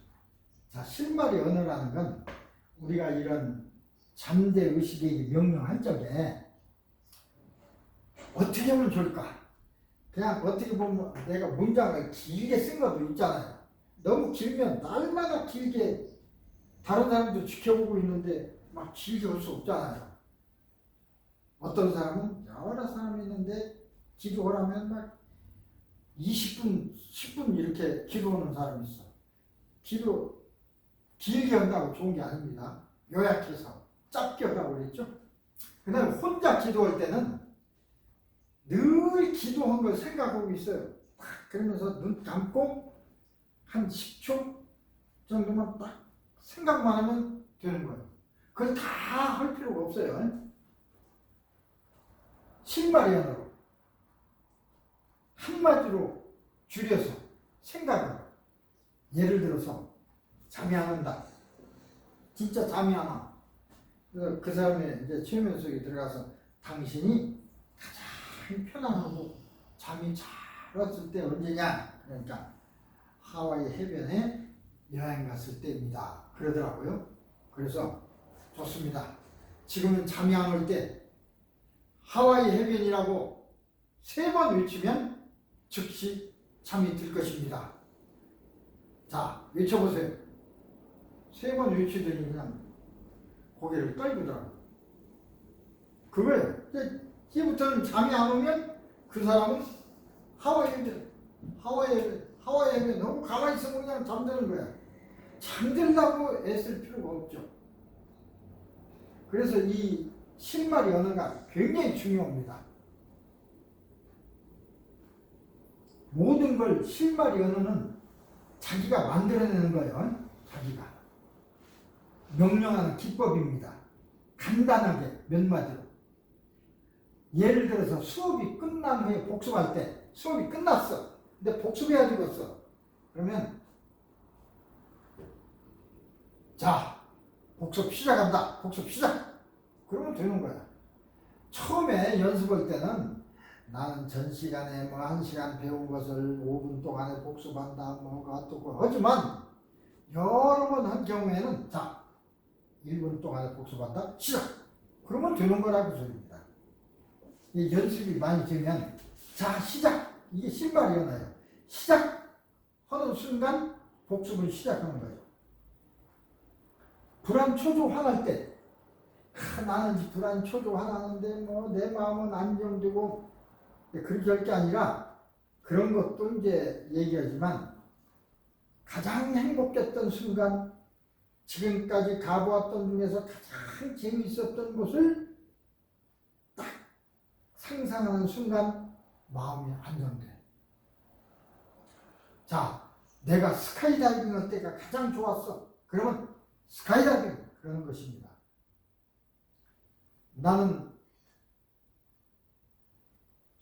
자, 실마리 언어라는 건 우리가 이런 잠재 의식의 명령할 적에 어떻게 하면 좋을까? 그냥 어떻게 보면 내가 문장을 길게 쓴 것도 있잖아요. 너무 길면 날마다 길게 다른 사람도 지켜보고 있는데 막 길게 할 수 없잖아요. 어떤 사람은 여러 사람이 있는데 기도하라면 막 20분, 10분 이렇게 기도하는 사람이 있어. 기도 길게 한다고 좋은 게 아닙니다. 요약해서 짧게 하라고 그랬죠. 그다음에 혼자 기도할 때는 늘 기도한 걸 생각하고 있어요. 딱 그러면서 눈 감고 한 10초 정도만 딱 생각만 하면 되는 거예요. 그걸 다 할 필요가 없어요. 실마리언으로 한마디로 줄여서 생각을 예를 들어서 잠이 안 온다. 진짜 잠이 안 와. 그래서 그 사람의 이제 최면 속에 들어가서 당신이 가장 편안하고 잠이 잘 왔을 때 언제냐? 그러니까 하와이 해변에 여행 갔을 때입니다. 그러더라고요. 그래서 좋습니다. 지금은 잠이 안 올 때 하와이 해변이라고 3번 외치면 즉시 잠이 들 것입니다. 자, 외쳐보세요. 3번 외치더니 그냥 고개를 떨구더라고요. 그거예요. 이제부터는 잠이 안 오면 그 사람은 하와이 해변 너무 가만히 있으면 그냥 잠드는 거야. 잠들라고 애쓸 필요가 없죠. 그래서 이 실마리 언어가 굉장히 중요합니다. 모든 걸 실마리 언어는 자기가 만들어내는 거예요. 자기가 명령하는 기법입니다. 간단하게 몇 마디로. 예를 들어서 수업이 끝난 후에 복습할 때 수업이 끝났어. 근데 복습해야 되겠어. 그러면 자, 복습 시작한다. 복습 시작. 그러면 되는 거야. 처음에 연습할 때는 나는 전 시간에 뭐 1시간 배운 것을 5분 동안에 복습한다. 뭐가 어떻고 하지만 여러 번 한 경우에는 자, 1분 동안에 복습한다. 시작. 그러면 되는 거라고 소리입니다. 이 연습이 많이 되면 자, 시작. 이게 실마리언어예요. 시작하는 순간 복습을 시작하는 거예요. 불안 초조 화날 때 나는 불안 초조 화나는데 뭐 내 마음은 안정되고 그렇게 할 게 아니라 그런 것도 이제 얘기하지만 가장 행복했던 순간 지금까지 가보았던 중에서 가장 재미있었던 것을 딱 상상하는 순간 마음이 안정돼. 자, 내가 스카이다이빙 할 때가 가장 좋았어. 그러면 스카이다이빙 그러는 것입니다. 나는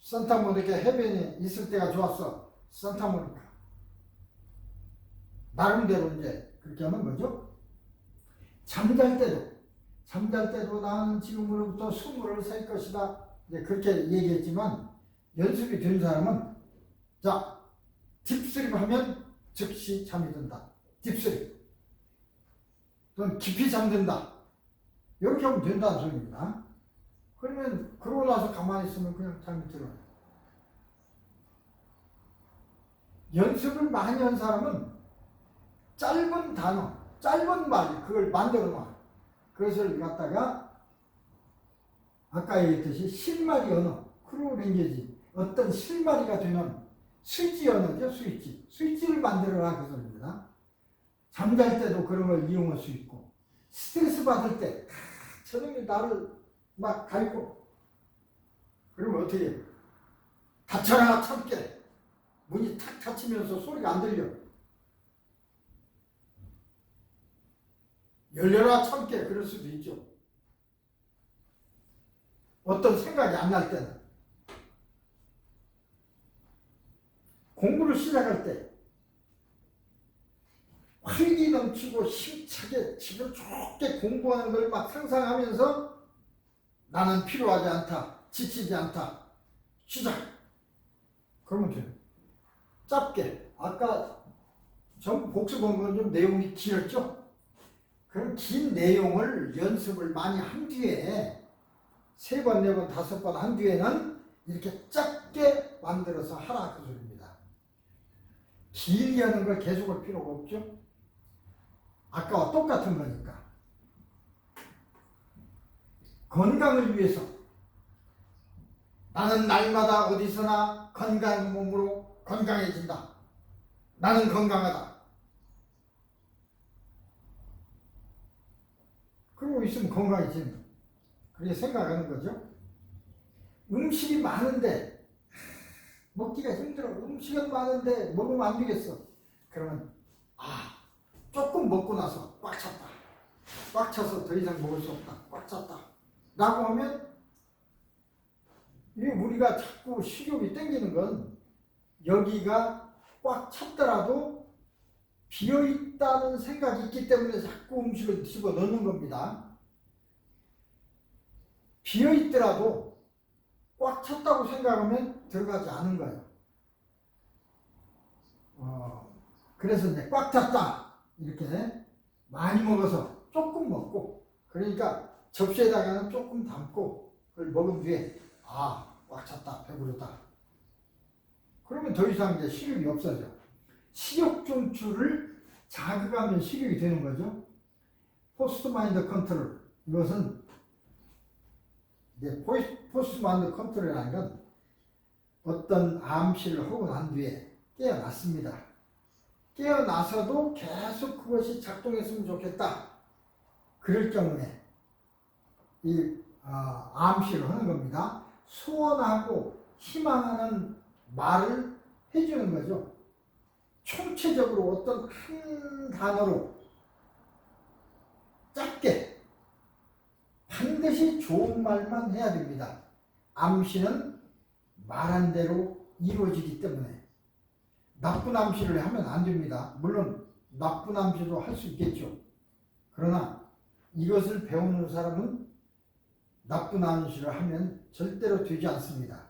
산타모니카 해변에 있을 때가 좋았어. 산타모니카. 나름대로 이제 그렇게 하는 거죠. 잠잘 때도 나는 지금으로부터 20을 셀 것이다. 이제 그렇게 얘기했지만 연습이 된 사람은 자, 딥슬립 하면 즉시 잠이 든다. 딥슬립. 또는 깊이 잠든다. 이렇게 하면 된다는 소리입니다. 그러면 그러고 나서 가만히 있으면 그냥 잠이 들어요. 연습을 많이 한 사람은 짧은 단어, 짧은 말 그걸 만들어 놔. 그것을 갖다가 아까 얘기했듯이 실마리 언어, 크루랭게지 어떤 실마리가 되는 스위치 언어죠. 스위치를 만들어라 그 소리입니다. 잠잘 때도 그런 걸 이용할 수 있고 스트레스 받을 때 저놈이 나를 막 갈고 그러면 어떻게 해요? 닫혀라 참깨 문이 탁 닫히면서 소리가 안 들려. 열려라 참깨 그럴 수도 있죠. 어떤 생각이 안 날 때는. 공부를 시작할 때 활기 넘치고 힘차게 기분 좋게 공부하는 걸 막 상상하면서 나는 필요하지 않다, 지치지 않다, 시작. 그러면 돼요. 짧게. 아까 전 복습한 건 좀 내용이 길었죠? 그런 긴 내용을 연습을 많이 한 뒤에 3번, 4번, 5번 한 뒤에는 이렇게 짧게 만들어서 하라 그 소리입니다. 길게 하는 걸 계속할 필요가 없죠? 아까와 똑같은 거니까. 건강을 위해서 나는 날마다 어디서나 건강한 몸으로 건강해진다. 나는 건강하다. 그러고 있으면 건강해지는 거. 그렇게 생각하는 거죠. 음식이 많은데 먹기가 힘들어. 음식은 많은데 먹으면 안 되겠어. 그러면 조금 먹고 나서 꽉 찼다. 꽉 차서 더 이상 먹을 수 없다. 꽉 찼다. 라고 하면 우리가 자꾸 식욕이 땡기는 건 여기가 꽉 찼더라도 비어있다는 생각이 있기 때문에 자꾸 음식을 집어넣는 겁니다. 비어있더라도 꽉 찼다고 생각하면 들어가지 않은 거예요. 그래서 이제 꽉 찼다. 이렇게 많이 먹어서 조금 먹고, 그러니까 접시에다가는 조금 담고 그걸 먹은 뒤에 꽉 찼다, 배부르다. 그러면 더 이상 이제 식욕이 없어져. 식욕 중추를 자극하면 식욕이 되는 거죠. 포스트 마인드 컨트롤. 이것은 이제 포스트 마인드 컨트롤이라는 건 어떤 암시를 하고 난 뒤에 깨어났습니다. 깨어나서도 계속 그것이 작동했으면 좋겠다. 그럴 경우에 이 암시를 하는 겁니다. 소원하고 희망하는 말을 해주는 거죠. 총체적으로 어떤 한 단어로 짧게 반드시 좋은 말만 해야 됩니다. 암시는 말한 대로 이루어지기 때문에 나쁜 암시를 하면 안 됩니다. 물론 나쁜 암시도 할 수 있겠죠. 그러나 이것을 배우는 사람은 나쁜 암시를 하면 절대로 되지 않습니다.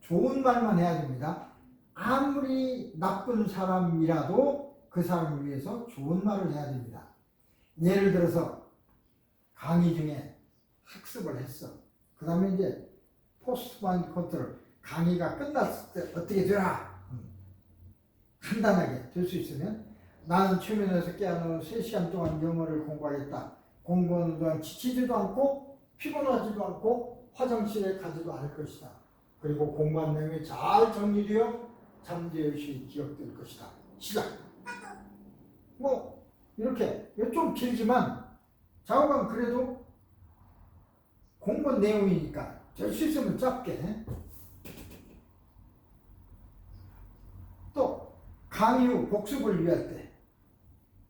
좋은 말만 해야 됩니다. 아무리 나쁜 사람이라도 그 사람을 위해서 좋은 말을 해야 됩니다. 예를 들어서 강의 중에 학습을 했어. 그 다음에 이제 포스트 마인드 컨트롤 강의가 끝났을 때 어떻게 되라? 간단하게 될 수 있으면 나는 최면에서 깨어나는 3시간 동안 영어를 공부하겠다. 공부하는 동안 지치지도 않고 피곤하지도 않고 화장실에 가지도 않을 것이다. 그리고 공부한 내용이 잘 정리되어 잠재의식이 기억될 것이다. 시작. 이렇게 좀 길지만 좌우간 그래도 공부한 내용이니까 될 수 있으면 짧게. 또 강의 후 복습을 위할 때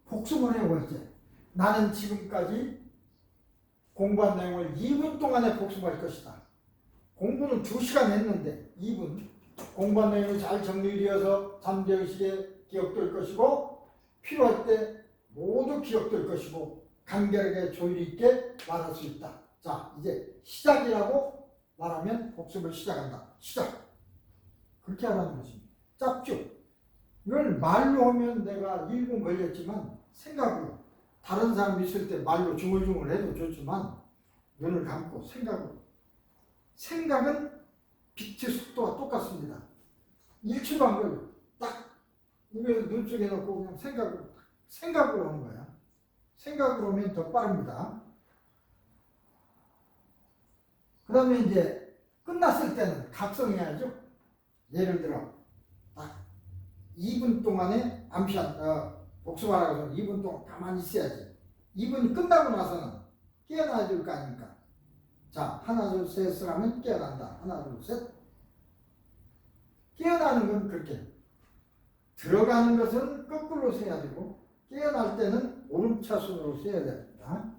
복습을 해요. 이제 나는 지금까지 공부한 내용을 2분 동안에 복습할 것이다. 공부는 2시간 했는데 2분 공부한 내용이 잘 정리되어서 잠재의식에 기억될 것이고 필요할 때 모두 기억될 것이고 간결하게 조율 있게 말할 수 있다. 자, 이제 시작이라고 말하면 복습을 시작한다. 시작. 그렇게 하라는 것입니다. 짧죠? 이걸 말로 하면 내가 1분 걸렸지만 생각으로 다른 사람 있을 때 말로 중얼중얼 해도 좋지만 눈을 감고 생각으로. 생각은 빛의 속도와 똑같습니다. 1초도 안 걸려. 딱 입에서 눈 쪽에 넣고 그냥 생각으로 하는 거야. 생각으로 하면 더 빠릅니다. 그 다음에 이제 끝났을 때는 각성해야죠. 예를 들어 딱 2분 동안에 복습하라고 해서 2분 동안 가만히 있어야지. 2분이 끝나고 나서는 깨어나야 될 거 아닙니까? 자, 하나 둘 셋을 하면 깨어난다. 하나 둘 셋. 깨어나는 건 그렇게 들어가는 것은 거꾸로 세야 되고 깨어날 때는 오름차순으로 세야 돼. 있습니다.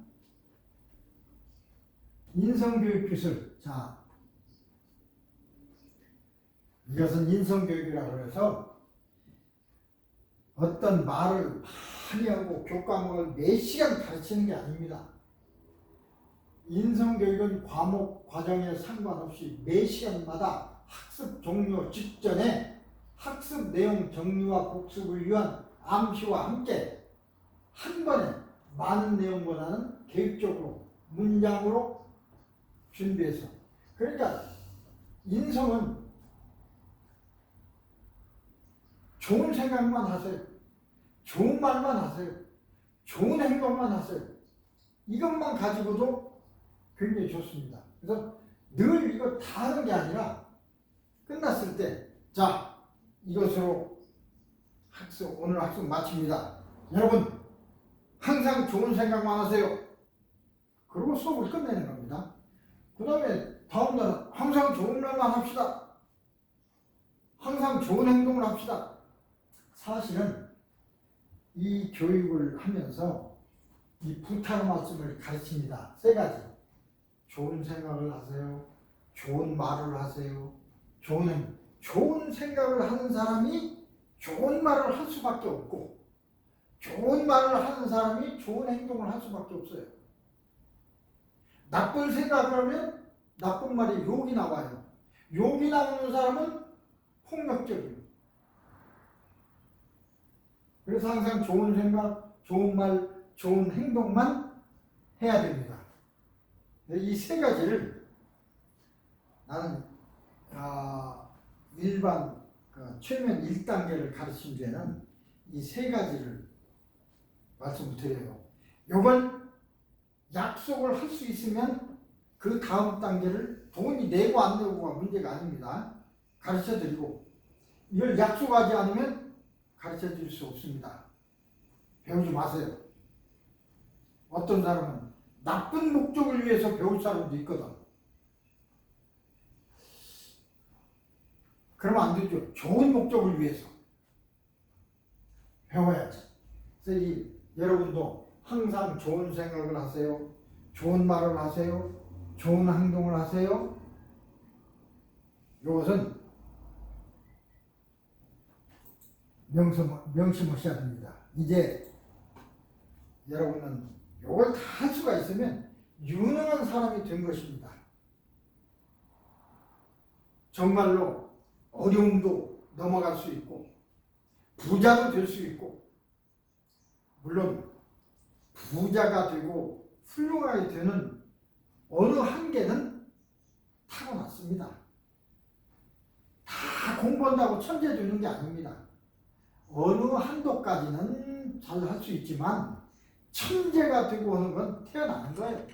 인성교육 기술. 자, 이것은 인성교육이라고 해서 어떤 말을 많이 하고 교과목을 몇 시간 가르치는 게 아닙니다. 인성교육은 과목, 과정에 상관없이 매 시간마다 학습 종료 직전에 학습 내용 정리와 복습을 위한 암시와 함께 한 번에 많은 내용보다는 계획적으로 문장으로 준비해서, 그러니까 인성은 좋은 생각만 하세요. 좋은 말만 하세요. 좋은 행동만 하세요. 이것만 가지고도 굉장히 좋습니다. 그래서 늘 이거 다 하는 게 아니라 끝났을 때, 자, 이것으로 오늘 학습 마칩니다. 여러분, 항상 좋은 생각만 하세요. 그리고 수업을 끝내는 겁니다. 그 다음에 다음날은 항상 좋은 말만 합시다. 항상 좋은 행동을 합시다. 사실은 이 교육을 하면서 이 부탁 말씀을 가르칩니다. 세 가지. 좋은 생각을 하세요. 좋은 말을 하세요. 좋은 생각을 하는 사람이 좋은 말을 할 수밖에 없고, 좋은 말을 하는 사람이 좋은 행동을 할 수밖에 없어요. 나쁜 생각을 하면 나쁜 말이 욕이 나와요. 욕이 나오는 사람은 폭력적이에요. 그래서 항상 좋은 생각, 좋은 말, 좋은 행동만 해야 됩니다. 이 세 가지를 나는 일반 최면 1단계를 가르친 데는 이 세 가지를 말씀을 드려요. 이걸 약속을 할 수 있으면 그 다음 단계를 돈이 내고 안 내고가 문제가 아닙니다. 가르쳐 드리고, 이걸 약속하지 않으면 가르쳐 드릴 수 없습니다. 배우지 마세요. 어떤 사람은 나쁜 목적을 위해서 배울 사람도 있거든. 그러면 안 되죠. 좋은 목적을 위해서 배워야지. 그래서 여러분도 항상 좋은 생각을 하세요. 좋은 말을 하세요. 좋은 행동을 하세요. 이것은 명심하셔야 됩니다. 이제 여러분은 이걸 다 할 수가 있으면 유능한 사람이 된 것입니다. 정말로 어려움도 넘어갈 수 있고, 부자도 될 수 있고, 물론 부자가 되고 훌륭하게 되는 어느 한계는 타고났습니다. 다 공부한다고 천재 되는 게 아닙니다. 어느 한도까지는 잘 할 수 있지만 천재가 되고 하는 건 태어나는 거예요.